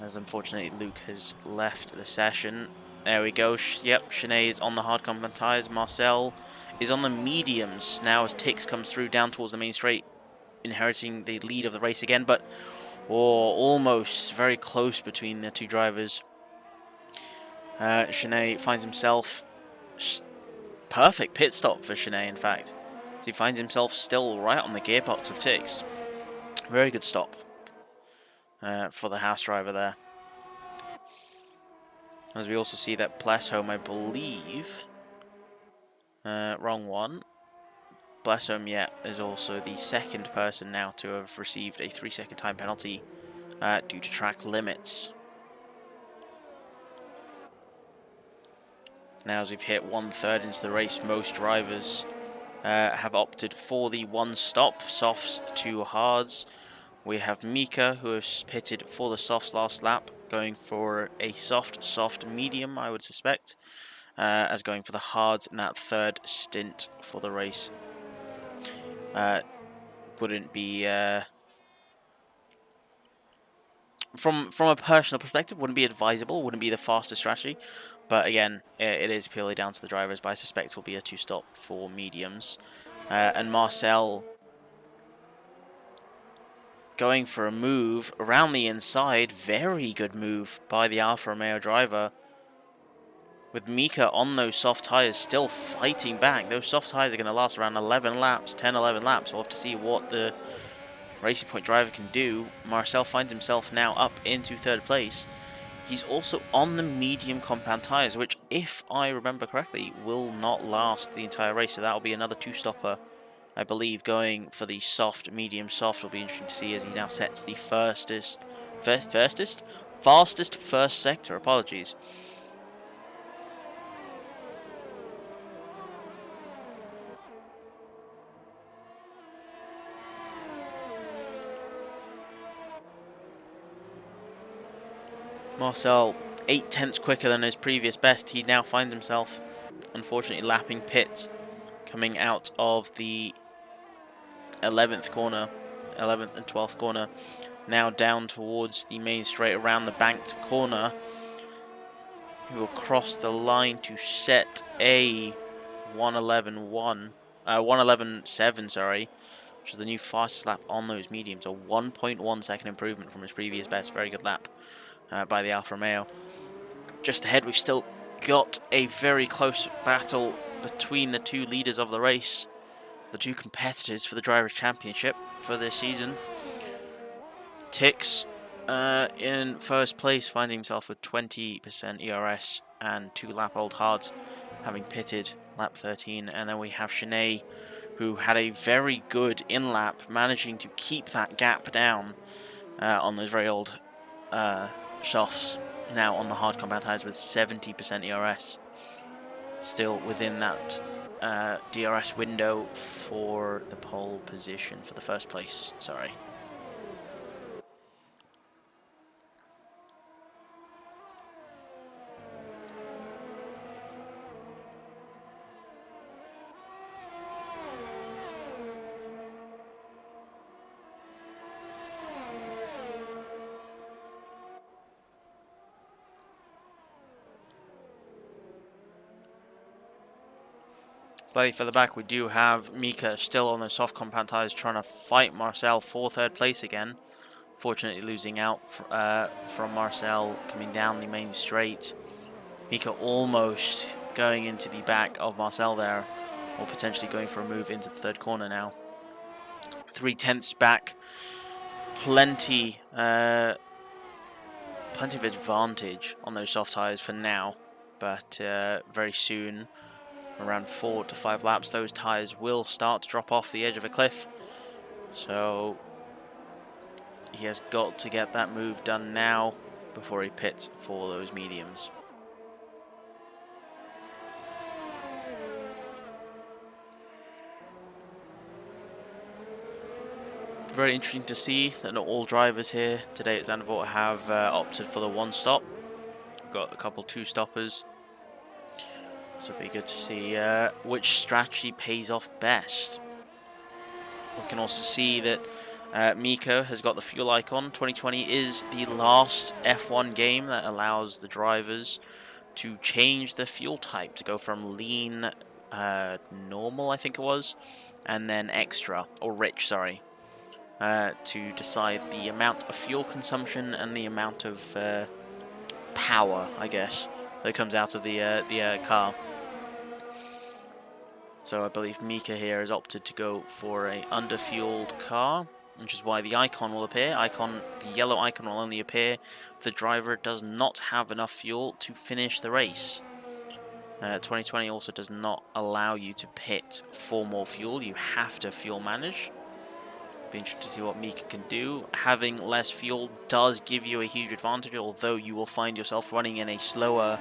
As unfortunately Luke has left the session. There we go. Yep, Sinead is on the hard compound tyres. Marcel is on the mediums now as Tix comes through down towards the main straight, inheriting the lead of the race again, but almost very close between the two drivers. Sinead finds himself... Perfect pit stop for Sinead, in fact. So he finds himself still right on the gearbox of Tix. Very good stop for the house driver there. As we also see that Blessholm, I believe... wrong one. Blessholm, yeah, is also the second person now to have received a 3-second time penalty due to track limits. Now as we've hit 1/3 into the race, most drivers have opted for the one stop, softs to hards. We have Mika, who has pitted for the softs last lap, going for a soft, medium, I would suspect, as going for the hards in that 3rd stint for the race. Wouldn't be from a personal perspective, wouldn't be advisable, wouldn't be the fastest strategy, but again, it is purely down to the drivers. But I suspect it will be a 2-stop for mediums. And Marcel going for a move around the inside. Very good move by the Alfa Romeo driver. With Mika on those soft tyres still fighting back. Those soft tyres are going to last around 11 laps, 10, 11 laps. We'll have to see what the Racing Point driver can do. Marcel finds himself now up into 3rd place. He's also on the medium compound tyres, which, if I remember correctly, will not last the entire race. So that will be another 2-stopper, I believe, going for the soft, medium, soft. Will be interesting to see as he now sets the fastest first sector. Apologies. Marcel 8/10 quicker than his previous best. He now finds himself, unfortunately, lapping pit, coming out of the 11th corner, 11th and 12th corner, now down towards the main straight around the banked corner. He will cross the line to set a 1:11.7, sorry, which is the new fastest lap on those mediums, a 1.1 second improvement from his previous best. Very good lap by the Alfa Romeo. Just ahead, we've still got a very close battle between the two leaders of the race, the two competitors for the Drivers' Championship for this season. Tix in first place, finding himself with 20% ERS and 2 lap old hards, having pitted lap 13. And then we have Sinead, who had a very good in-lap, managing to keep that gap down on those very old softs, now on the hard compound tyres with 70% ERS. Still within that DRS window for the pole position, for the first place, sorry. Slightly further back, we do have Mika still on those soft compound tyres trying to fight Marcel for third place again. Fortunately losing out from Marcel coming down the main straight. Mika almost going into the back of Marcel there, or potentially going for a move into the third corner now. 3/10 back, plenty of advantage on those soft tyres for now, but very soon, around 4 to 5 laps, those tyres will start to drop off the edge of a cliff. So he has got to get that move done now before he pits for those mediums. Very interesting to see that not all drivers here today at Zandvoort have opted for the one stop. We've got a couple two stoppers. So it'll be good to see which strategy pays off best. We can also see that Miko has got the fuel icon. 2020 is the last F1 game that allows the drivers to change the fuel type to go from lean, normal, I think it was, and then extra, or rich, sorry, to decide the amount of fuel consumption and the amount of power, I guess, that comes out of the car. So I believe Mika here has opted to go for a underfueled car, which is why the icon will appear. The yellow icon will only appear if the driver does not have enough fuel to finish the race. 2020 also does not allow you to pit for more fuel. You have to fuel manage. Be interested to see what Mika can do. Having less fuel does give you a huge advantage, although you will find yourself running in a slower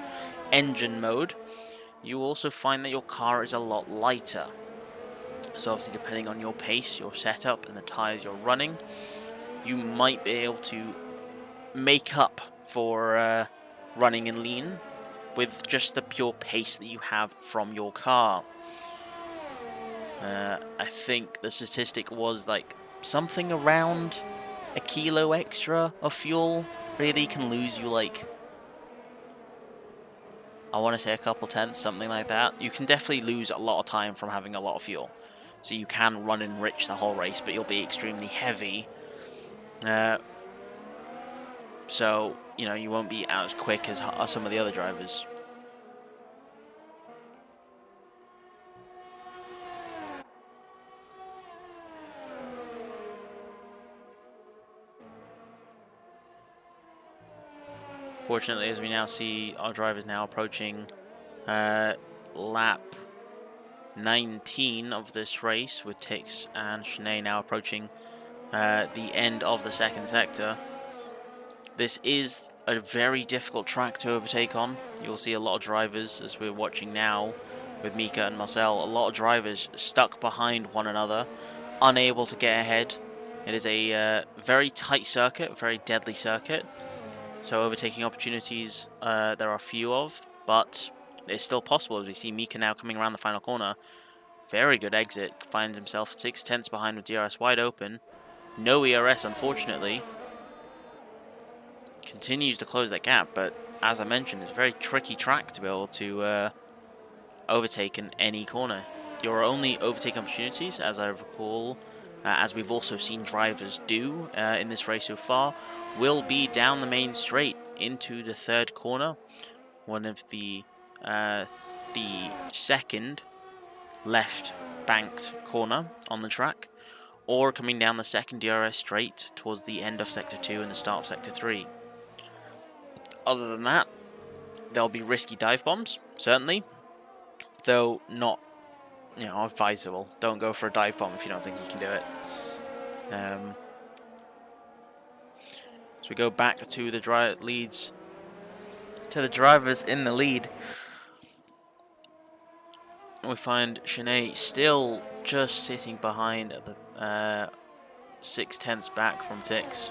engine mode. You also find that your car is a lot lighter. So obviously depending on your pace, your setup, and the tyres you're running, you might be able to make up for running in lean with just the pure pace that you have from your car. I think the statistic was like something around a kilo extra of fuel really can lose you like, I want to say a couple tenths, something like that. You can definitely lose a lot of time from having a lot of fuel. So you can run and rich the whole race, but you'll be extremely heavy. So, you know, you won't be as quick as some of the other drivers. Fortunately, as we now see our drivers now approaching lap 19 of this race, with Tix and Shanae now approaching the end of the second sector. This is a very difficult track to overtake on. You'll see a lot of drivers, as we're watching now with Mika and Marcel, a lot of drivers stuck behind one another, unable to get ahead. It is a very tight circuit, very deadly circuit. So overtaking opportunities there are few of, but it's still possible. As we see Mika now coming around the final corner. Very good exit. Finds himself 6/10 behind with DRS wide open. No ERS, unfortunately. Continues to close that gap, but as I mentioned, it's a very tricky track to be able to overtake in any corner. Your only overtake opportunities, as I recall, as we've also seen drivers do in this race so far, will be down the main straight into the third corner. One of the second left banked corner on the track, or coming down the second DRS straight towards the end of Sector 2 and the start of Sector 3. Other than that, there'll be risky dive bombs, certainly, though not, you know, advisable. Don't go for a dive bomb if you don't think you can do it. So we go back to the drivers in the lead. We find Shanae still just sitting behind at the 6/10 back from Tix.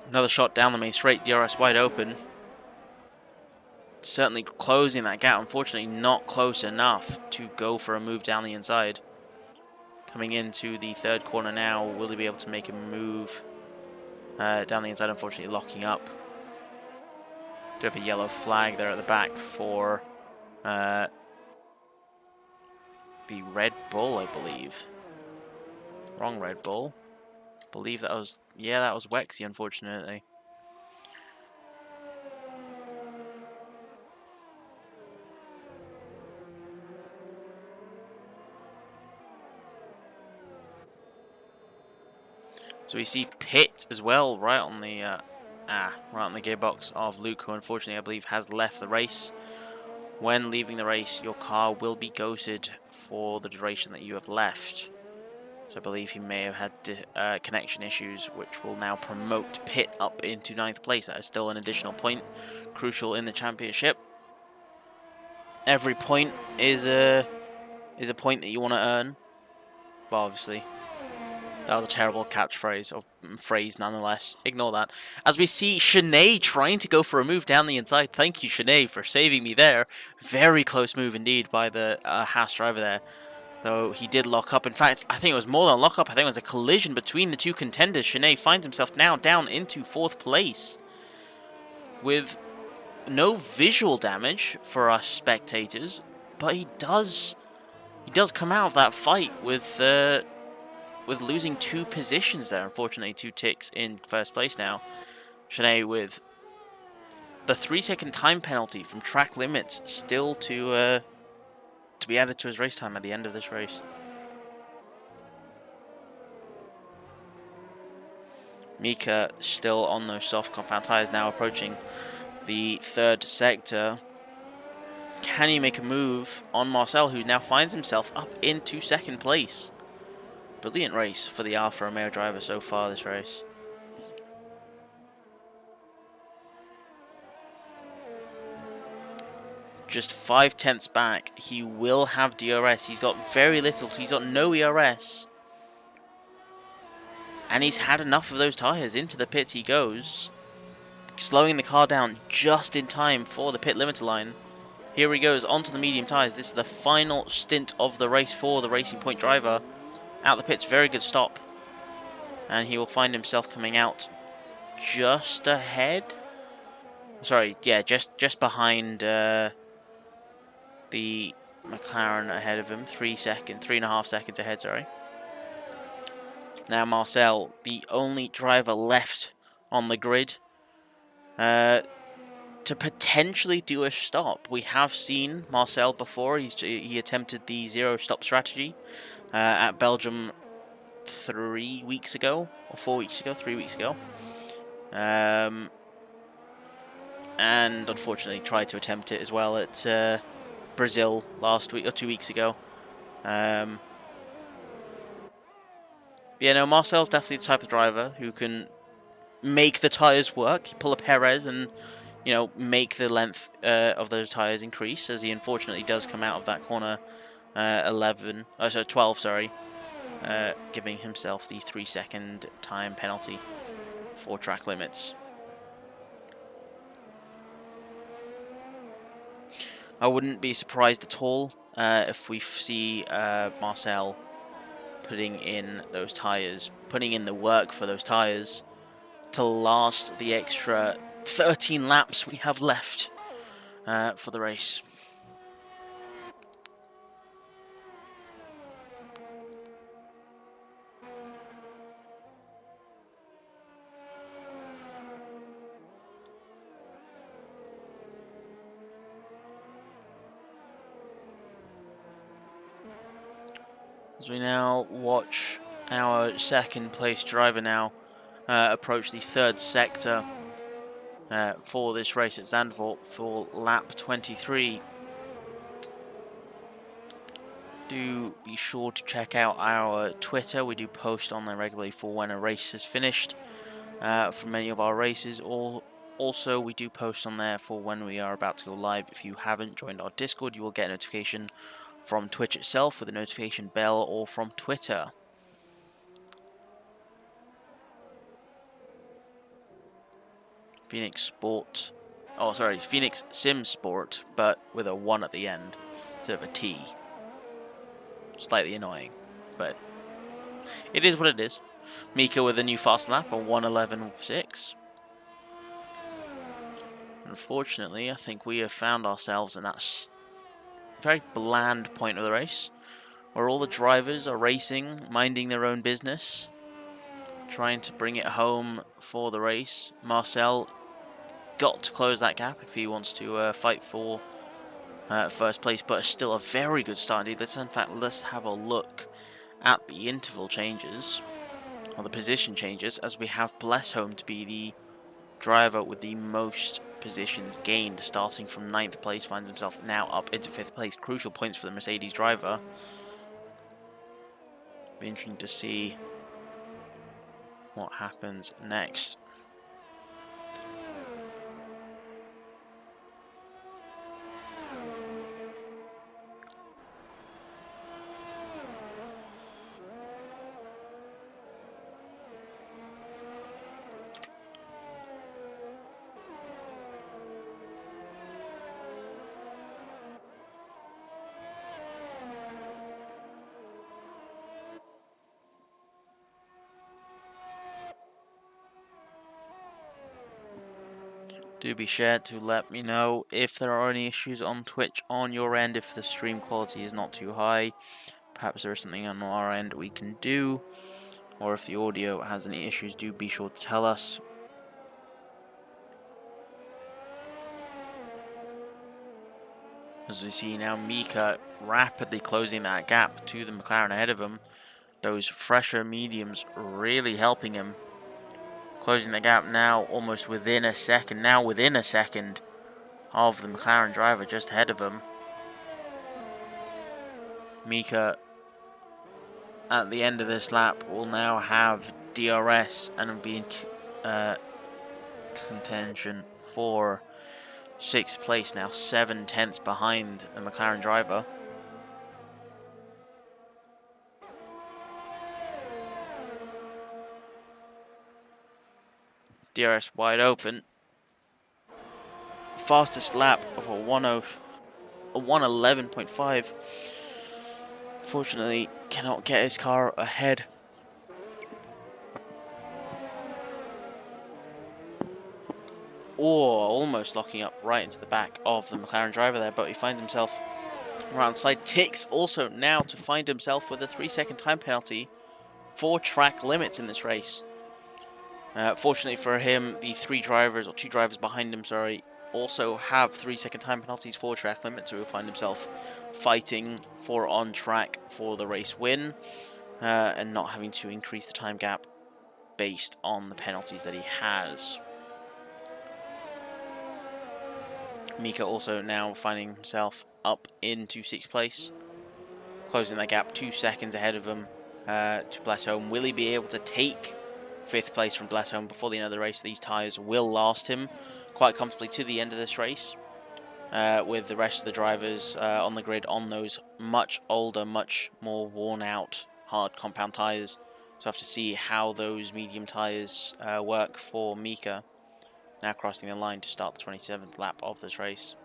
Another shot down the main straight, DRS wide open. Certainly closing that gap, unfortunately not close enough to go for a move down the inside. Coming into the third corner now, will he be able to make a move down the inside, unfortunately locking up. Do have a yellow flag there at the back for the Red Bull, I believe. Wrong Red Bull. Believe that was, yeah, that was Wexy, unfortunately. So we see Pit as well, right on the gearbox of Luke, who unfortunately I believe has left the race. When leaving the race, your car will be ghosted for the duration that you have left. So I believe he may have had connection issues, which will now promote Pit up into 9th place. That is still an additional point, crucial in the championship. Every point is a point that you want to earn. Well, obviously, that was a terrible catchphrase, or phrase nonetheless. Ignore that. As we see Sinead trying to go for a move down the inside. Thank you, Sinead, for saving me there. Very close move indeed by the Haas driver there. Though he did lock up. In fact, I think it was more than a lock up. I think it was a collision between the two contenders. Sinead finds himself now down into 4th place with no visual damage for us spectators, but he does come out of that fight with losing 2 positions there. Unfortunately, 2 ticks in 1st place now. Sinead with the 3-second time penalty from track limits still to be added to his race time at the end of this race. Mika still on those soft compound tyres, now approaching the 3rd sector. Can he make a move on Marcel, who now finds himself up into 2nd place? Brilliant race for the Alfa Romeo driver so far this race. Just 5/10 back. He will have DRS. He's got very little. He's got no ERS. And he's had enough of those tyres. Into the pits he goes. Slowing the car down just in time for the pit limiter line. Here he goes onto the medium tyres. This is the final stint of the race for the Racing Point driver. Out the pits, very good stop. And he will find himself coming out just ahead. Sorry, yeah, just behind the McLaren ahead of him. 3.5 seconds ahead, sorry. Now Marcel, the only driver left on the grid to potentially do a stop. We have seen Marcel before. He attempted the 0 stop strategy at Belgium 3 weeks ago, or 4 weeks ago, 3 weeks ago. And unfortunately tried to attempt it as well at Brazil last week, or 2 weeks ago. Yeah, no, Marcel's definitely the type of driver who can make the tyres work, pull a Perez and, you know, make the length of those tyres increase, as he unfortunately does come out of that corner 12, sorry, giving himself the 3-second time penalty for track limits. I wouldn't be surprised at all if we see Marcel putting in those tyres, putting in the work for those tyres to last the extra 13 laps we have left for the race. As we now watch our 2nd place driver now approach the 3rd sector for this race at Zandvoort for lap 23. Do be sure to check out our Twitter. We do post on there regularly for when a race is finished for many of our races. Also, we do post on there for when we are about to go live. If you haven't joined our Discord, you will get a notification from Twitch itself with a notification bell, or from Twitter. Phoenix Sim Sport, but with a 1 at the end instead of a T. Slightly annoying, but it is what it is. Mika with a new fast lap, a 1:11.6. Unfortunately, I think we have found ourselves in that very bland point of the race, where all the drivers are racing, minding their own business, trying to bring it home for the race. Marcel got to close that gap if he wants to fight for first place, but it's still a very good start indeed. Let's have a look at the interval changes, or the position changes, as we have Blessholm to be the driver with the most positions gained, starting from 9th place, finds himself now up into 5th place. Crucial points for the Mercedes driver. Be interesting to see what happens next. Do be sure to let me know if there are any issues on Twitch on your end, if the stream quality is not too high. Perhaps there is something on our end we can do, or if the audio has any issues, do be sure to tell us. As we see now, Mika rapidly closing that gap to the McLaren ahead of him. Those fresher mediums really helping him. Closing the gap now almost within a second. Now within a second of the McLaren driver just ahead of him. Mika at the end of this lap will now have DRS and be in contention for 6th place now, 7/10 behind the McLaren driver. DRS wide open. Fastest lap of a 111.5. Fortunately, cannot get his car ahead. Or almost locking up right into the back of the McLaren driver there, but he finds himself around the side. Tix also now to find himself with a 3-second time penalty for track limits in this race. Fortunately for him, the two drivers behind him, also have 3-second time penalties for track limits, so he'll find himself fighting for on track for the race win, and not having to increase the time gap based on the penalties that he has. Mika also now finding himself up into 6th place, closing that gap 2 seconds ahead of him to Blessholm. Will he be able to take 5th place from Blessholm before the end of the race? These tyres will last him quite comfortably to the end of this race, with the rest of the drivers on the grid on those much older, much more worn out hard compound tyres. So I have to see how those medium tyres work for Mika. Now crossing the line to start the 27th lap of this race.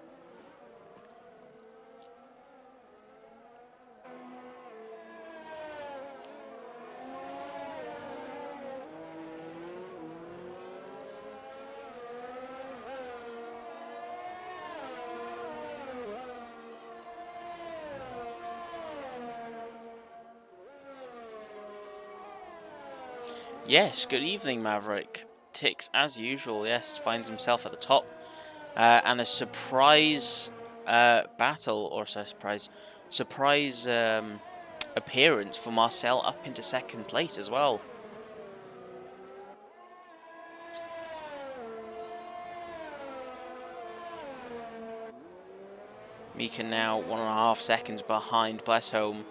Yes, good evening, Maverick. Tix, as usual, yes, finds himself at the top. And a surprise battle, or surprise appearance for Marcel up into 2nd place as well. Mika now 1.5 seconds behind Blessholm.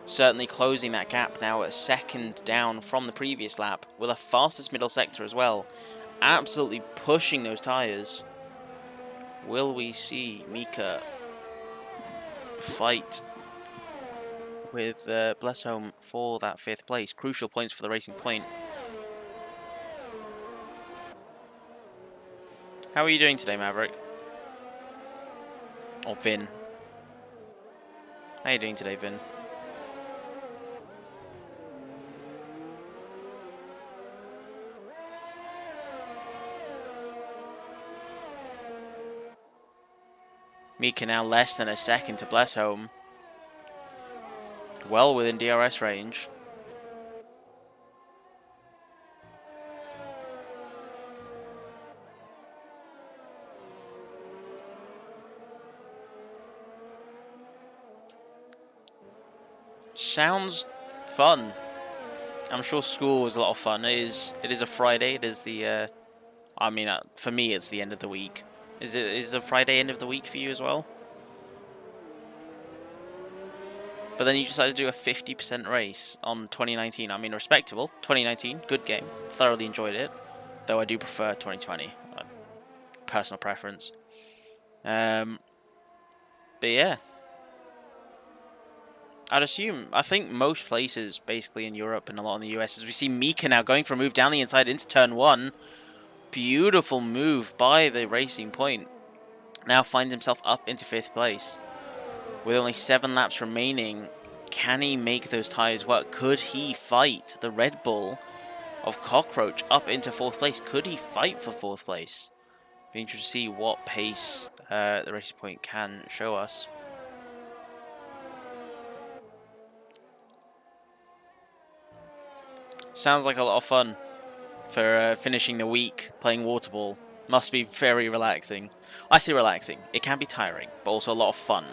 Certainly closing that gap now at 2nd down from the previous lap, with a fastest middle sector as well. Absolutely pushing those tyres. Will we see Mika fight with Blessholm for that 5th place? Crucial points for the Racing Point. How are you doing today, Maverick? Or Vin? How are you doing today, Vin? Mika now less than a second to Blessholm. Well within DRS range. Sounds fun. I'm sure school was a lot of fun. It is a Friday. It is the I mean, for me, it's the end of the week. Is a Friday end of the week for you as well? But then you decided to do a 50% race on 2019. I mean, respectable. 2019, good game. Thoroughly enjoyed it. Though I do prefer 2020. Personal preference. But yeah. I think most places, basically in Europe and a lot in the US, as we see Mika now going for a move down the inside into turn 1. Beautiful move by the Racing Point. Now finds himself up into 5th place. With only 7 laps remaining, can he make those tyres work? Could he fight the Red Bull of Cockroach up into 4th place? Could he fight for 4th place? Be interested to see what pace the Racing Point can show us. Sounds like a lot of fun for finishing the week playing waterball. Must be very relaxing. I say relaxing. It can be tiring, but also a lot of fun,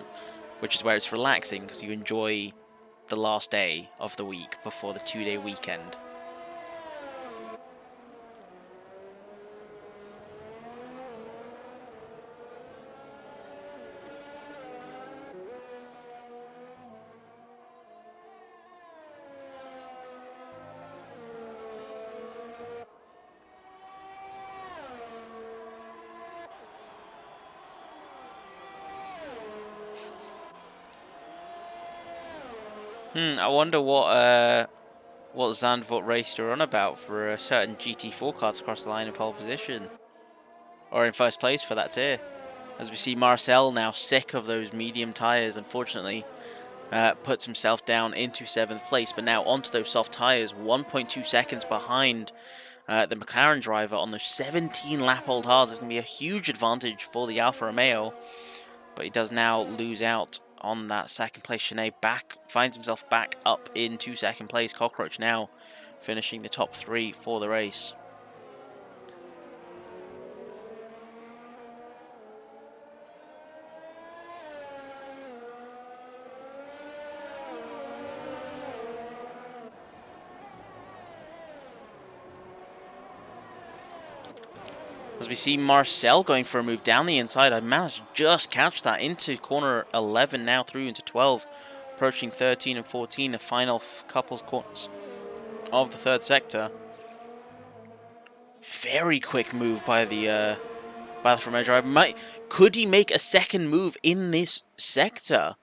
which is where it's relaxing because you enjoy the last day of the week before the 2-day weekend. I wonder what Zandvoort race you're on about for a certain GT4 car to cross the line in pole position. Or in first place for that tier. As we see Marcel now sick of those medium tyres, unfortunately, puts himself down into 7th place. But now onto those soft tyres, 1.2 seconds behind the McLaren driver on those 17 lap old hards. It's going to be a huge advantage for the Alfa Romeo. But he does now lose out on that second place. Chenet finds himself back up into 2nd place. Cockroach now finishing the top 3 for the race. As we see Marcel going for a move down the inside, I managed to just catch that into corner 11, now through into 12, approaching 13 and 14, the final couple of corners of the 3rd sector. Very quick move by the Alfa driver. Could he make a second move in this sector?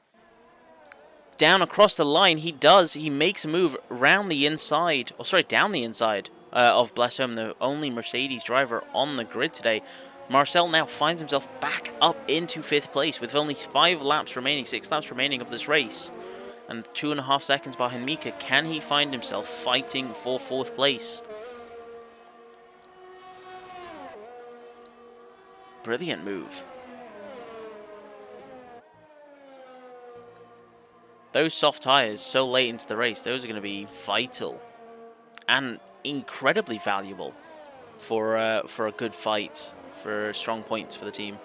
Down across the line, he does. He makes a move around the inside, down the inside of Blessholm, the only Mercedes driver on the grid today. Marcel now finds himself back up into 5th place with only 5 laps remaining, 6 laps remaining of this race. And 2.5 seconds behind Mika. Can he find himself fighting for 4th place? Brilliant move. Those soft tyres so late into the race, those are going to be vital and incredibly valuable for a good fight, for strong points for the team.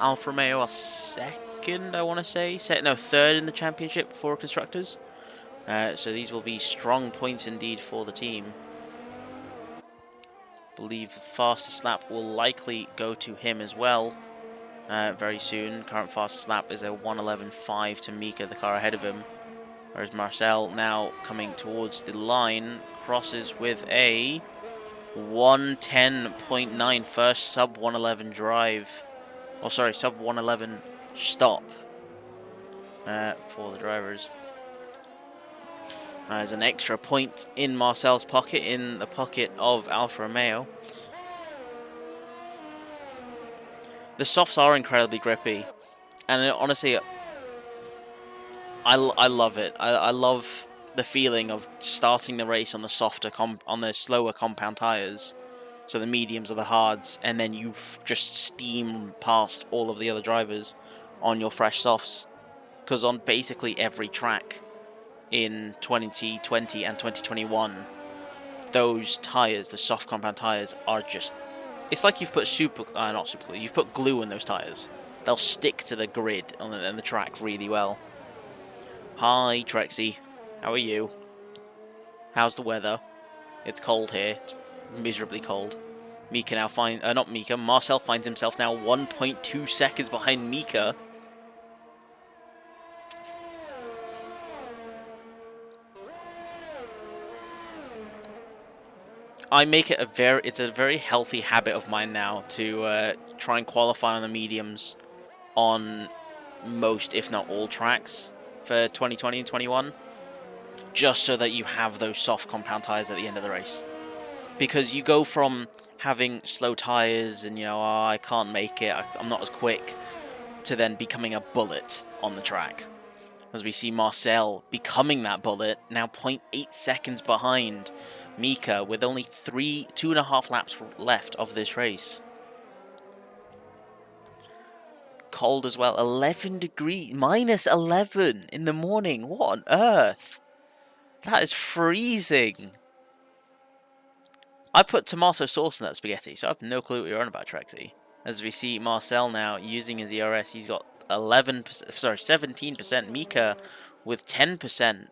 Alfa Romeo are 2nd, I want to say. 3rd in the championship for constructors. So these will be strong points indeed for the team. Believe the fastest lap will likely go to him as well very soon. Current fastest lap is a 1:11.5 to Mika, the car ahead of him. Whereas Marcel now coming towards the line, crosses with a 1:10.9 first sub 1:11 drive. Oh, sorry, sub 1:11 stop for the drivers. There's an extra point in Marcel's pocket, in the pocket of Alfa Romeo. The softs are incredibly grippy, and honestly, I love it. I love the feeling of starting the race on the slower compound tires, So the mediums are the hards, and then you just steam past all of the other drivers on your fresh softs. Because on basically every track in 2020 and 2021, those tires, the soft compound tires, are just... It's like you've put not super glue, you've put glue in those tires. They'll stick to the grid on the track really well. Hi, Trexie. How are you? How's the weather? It's cold here. It's miserably cold. Mika now not Mika, Marcel finds himself now 1.2 seconds behind Mika. I make it it's a very healthy habit of mine now to try and qualify on the mediums on most, if not all, tracks for 2020 and 21, just so that you have those soft compound tires at the end of the race. Because you go from having slow tires and, oh, I can't make it, I'm not as quick, to then becoming a bullet on the track. As we see Marcel becoming that bullet, now 0.8 seconds behind Mika with only 2.5 laps left of this race. Cold as well, 11 degrees, minus 11 in the morning. What on earth? That is freezing. I put tomato sauce in that spaghetti, so I have no clue what you're on about, Trexie. As we see Marcel now using his ERS, he's got 17%. Mika with 10%.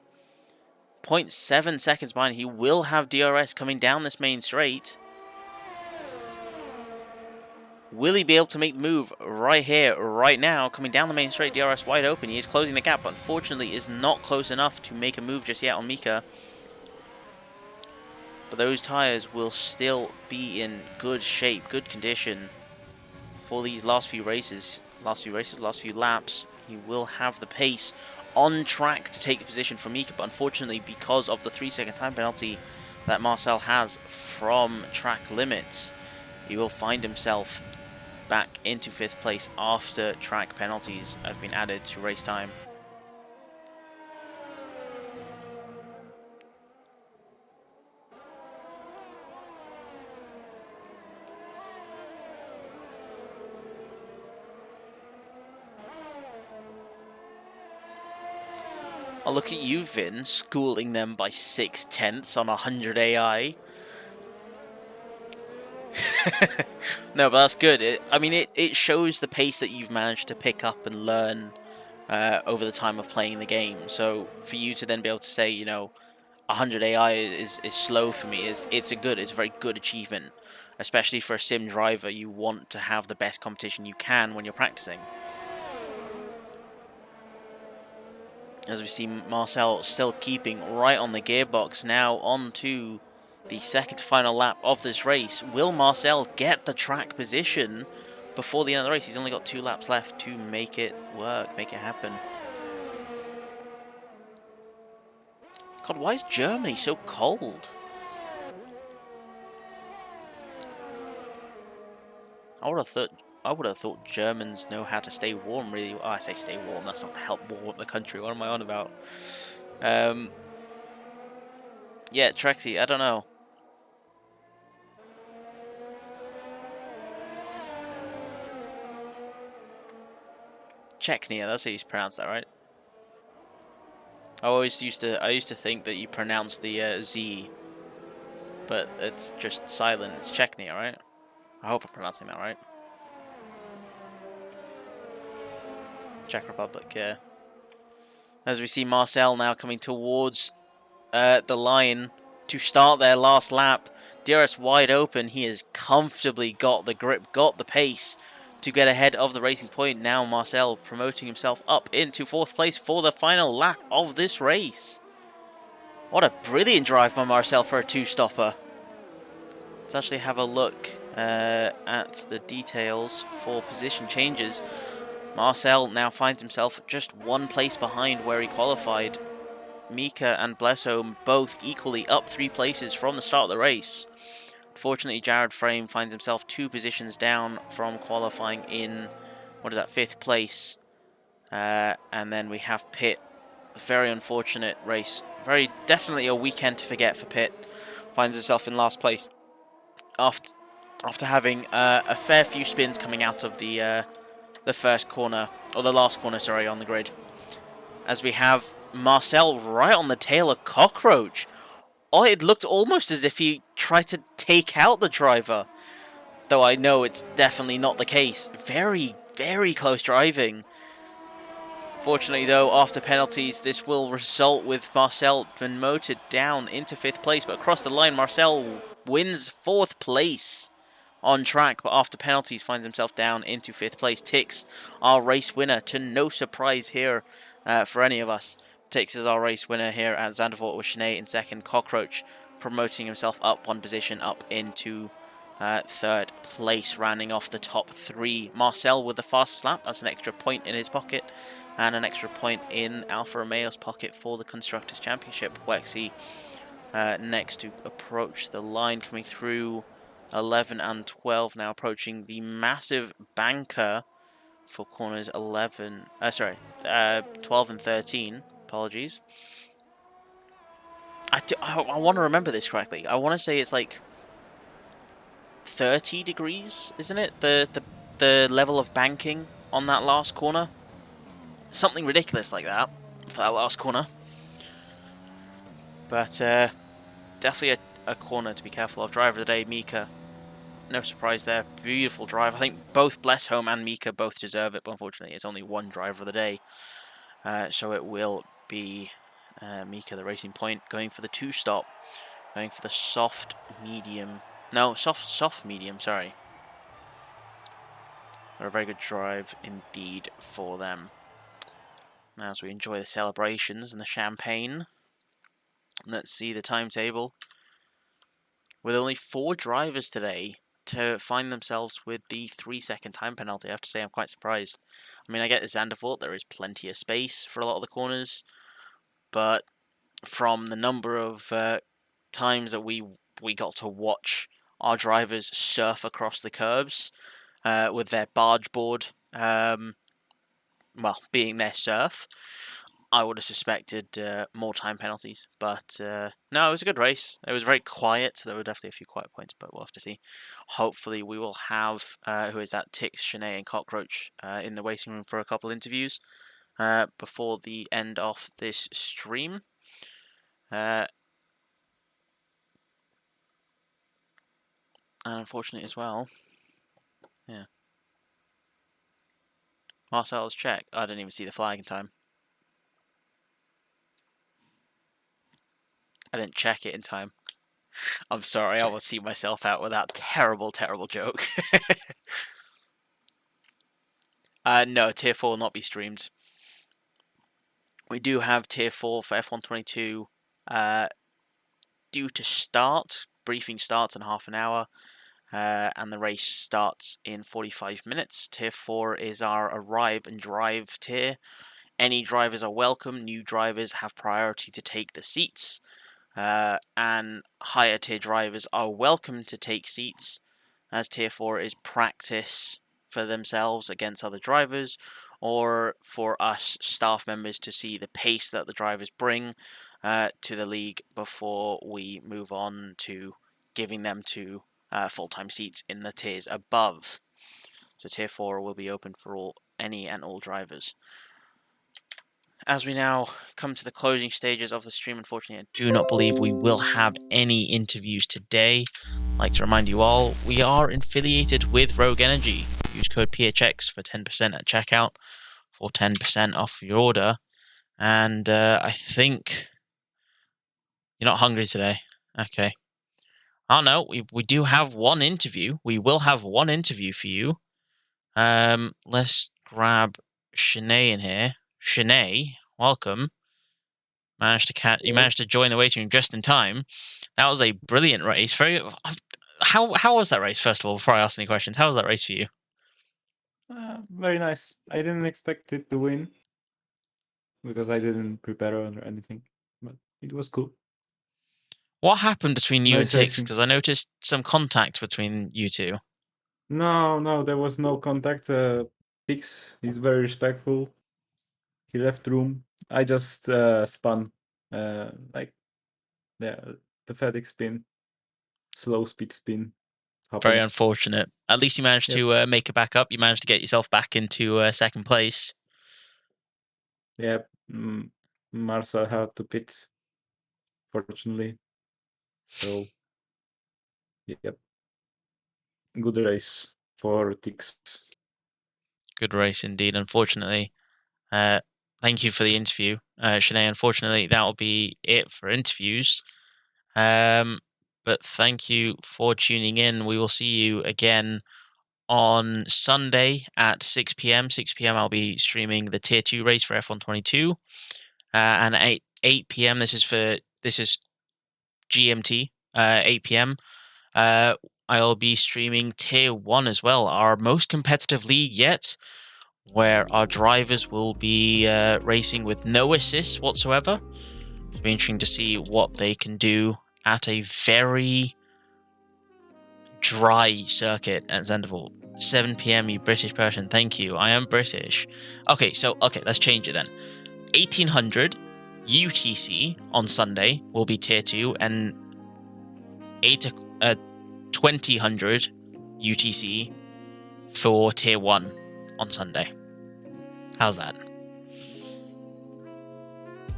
0.7 seconds behind. He will have DRS coming down this main straight. Will he be able to make the move right here, right now? Coming down the main straight, DRS wide open. He is closing the gap, but unfortunately is not close enough to make a move just yet on Mika. But those tyres will still be in good shape, good condition for these last few laps. He will have the pace on track to take the position from Mika, but unfortunately, because of the 3-second time penalty that Marcel has from track limits, he will find himself back into 5th place after track penalties have been added to race time. Oh, look at you, Vin, schooling them by 6/10 on 100 AI. No, but that's good. It shows the pace that you've managed to pick up and learn over the time of playing the game. So for you to then be able to say, 100 AI is slow for me, it's a very good achievement. Especially for a sim driver, you want to have the best competition you can when you're practicing. As we see Marcel still keeping right on the gearbox, now on to the second to final lap of this race. Will Marcel get the track position before the end of the race? He's only got 2 laps left to make it work, make it happen. God, why is Germany so cold? I would have thought Germans know how to stay warm really well. Oh, I say stay warm, that's not help warm up the country. What am I on about? Yeah, Trexie, I don't know. Czechnia, that's how you pronounce that, right? I used to think that you pronounce the Z, but it's just silent. It's Czechnia, right? I hope I'm pronouncing that right. Czech Republic, yeah. As we see Marcel now coming towards the line to start their last lap. DRS wide open. He has comfortably got the grip, got the pace to get ahead of the racing point. Now Marcel promoting himself up into 4th place for the final lap of this race. What a brilliant drive by Marcel for a 2-stopper. Let's actually have a look at the details for position changes. Marcel now finds himself just 1 place behind where he qualified. Mika and Blesso both equally up 3 places from the start of the race. Unfortunately, Jared Frame finds himself 2 positions down from qualifying in, 5th place. And then we have Pitt. A very unfortunate race. Definitely a weekend to forget for Pitt. Finds himself in last place after having a fair few spins coming out of the first corner, or the last corner, sorry, on the grid. As we have Marcel right on the tail of Cockroach. Oh, it looked almost as if he tried to take out the driver. Though I know it's definitely not the case. Very, very close driving. Fortunately, though, after penalties, this will result with Marcel demoted down into 5th place. But across the line, Marcel wins 4th place on track, but after penalties finds himself down into 5th place. Tix, our race winner, to no surprise here for any of us. Tix is our race winner here at Zandvoort with Sinead in 2nd. Cockroach promoting himself up 1 position up into 3rd place, rounding off the top 3. Marcel with the fastest lap, that's an extra point in his pocket, and an extra point in Alfa Romeo's pocket for the Constructors' Championship. Wexy next to approach the line, coming through 11 and 12, now approaching the massive banker for corners 12 and 13. Apologies. I want to remember this correctly. I want to say it's like 30 degrees, isn't it? The level of banking on that last corner. Something ridiculous like that for that last corner. But definitely a corner to be careful of. Driver of the day, Mika. No surprise there. Beautiful drive. I think both Blessholm and Mika both deserve it, but unfortunately it's only one driver of the day. So it will be Mika, the Racing Point, going for the 2-stop. Going for the soft medium. No, soft medium, sorry. A very good drive indeed for them. Now, as we enjoy the celebrations and the champagne, let's see the timetable. With only 4 drivers today to find themselves with the 3-second time penalty, I have to say I'm quite surprised. I mean, I get the Zandvoort, there is plenty of space for a lot of the corners, but from the number of times that we got to watch our drivers surf across the curbs with their barge board, being their surf, I would have suspected more time penalties. But no, it was a good race. It was very quiet. There were definitely a few quiet points, but we'll have to see. Hopefully, we will have, who is that, Tix, Sinead, and Cockroach in the waiting room for a couple interviews before the end of this stream. And unfortunately as well, yeah. Marcel's check. I didn't even see the flag in time. I didn't check it in time. I'm sorry, I will see myself out with that terrible, terrible joke. No, Tier 4 will not be streamed. We do have Tier 4 for F122 due to start. Briefing starts in half an hour, and the race starts in 45 minutes. Tier 4 is our arrive and drive tier. Any drivers are welcome. New drivers have priority to take the seats. And higher tier drivers are welcome to take seats, as Tier 4 is practice for themselves against other drivers, or for us staff members to see the pace that the drivers bring to the league before we move on to giving them to full-time seats in the tiers above. So Tier 4 will be open for any and all drivers. As we now come to the closing stages of the stream, unfortunately, I do not believe we will have any interviews today. I'd like to remind you all, we are affiliated with Rogue Energy. Use code PHX for 10% at checkout, for 10% off your order. And I think you're not hungry today. Okay. Oh no, we do have one interview. We will have one interview for you. Let's grab Shanae in here. Shanae, welcome. You managed to join the waiting room just in time. That was a brilliant race. How was that race? First of all, before I ask any questions, how was that race for you? Very nice. I didn't expect it to win because I didn't prepare or anything, but it was cool. What happened between you and Nice Tix? racing. Because I noticed some contact between you two. No, there was no contact. Pix, he's very respectful. He left room. I just spun, like the FedEx spin, slow speed spin. Very happened. unfortunate. At least you managed to make it back up. You managed to get yourself back into second place. Yeah, Marsa had to pit, fortunately. So, yep. Good race for Tix. Good race indeed, unfortunately. Thank you for the interview, Shanae. Unfortunately, that'll be it for interviews. But thank you for tuning in. We will see you again on Sunday at 6 p.m. 6 p.m. I'll be streaming the Tier 2 race for F122. And at 8 p.m. This is GMT. 8 p.m. I'll be streaming Tier 1 as well, our most competitive league yet, where our drivers will be racing with no assists whatsoever. It'll be interesting to see what they can do at a very dry circuit at Zandvoort. 7 p.m. You British person, thank you. I am British. Okay, let's change it then. 1800 UTC on Sunday will be Tier 2, and 2000 UTC for Tier 1 on Sunday. How's that?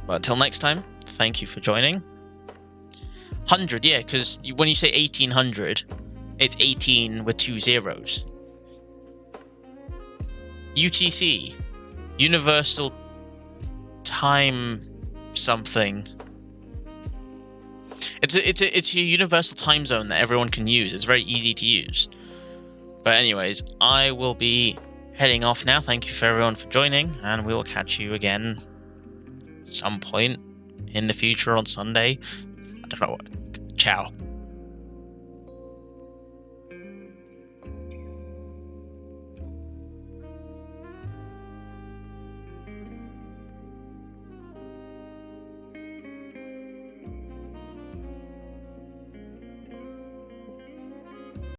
But until next time, thank you for joining. 100, yeah, because when you say 1800, it's 18 with 2 zeros. UTC, Universal Time something. It's a universal time zone that everyone can use. It's very easy to use. But anyways, I will be heading off now. Thank you for everyone for joining, and we will catch you again some point in the future on Sunday. I don't know what. Ciao.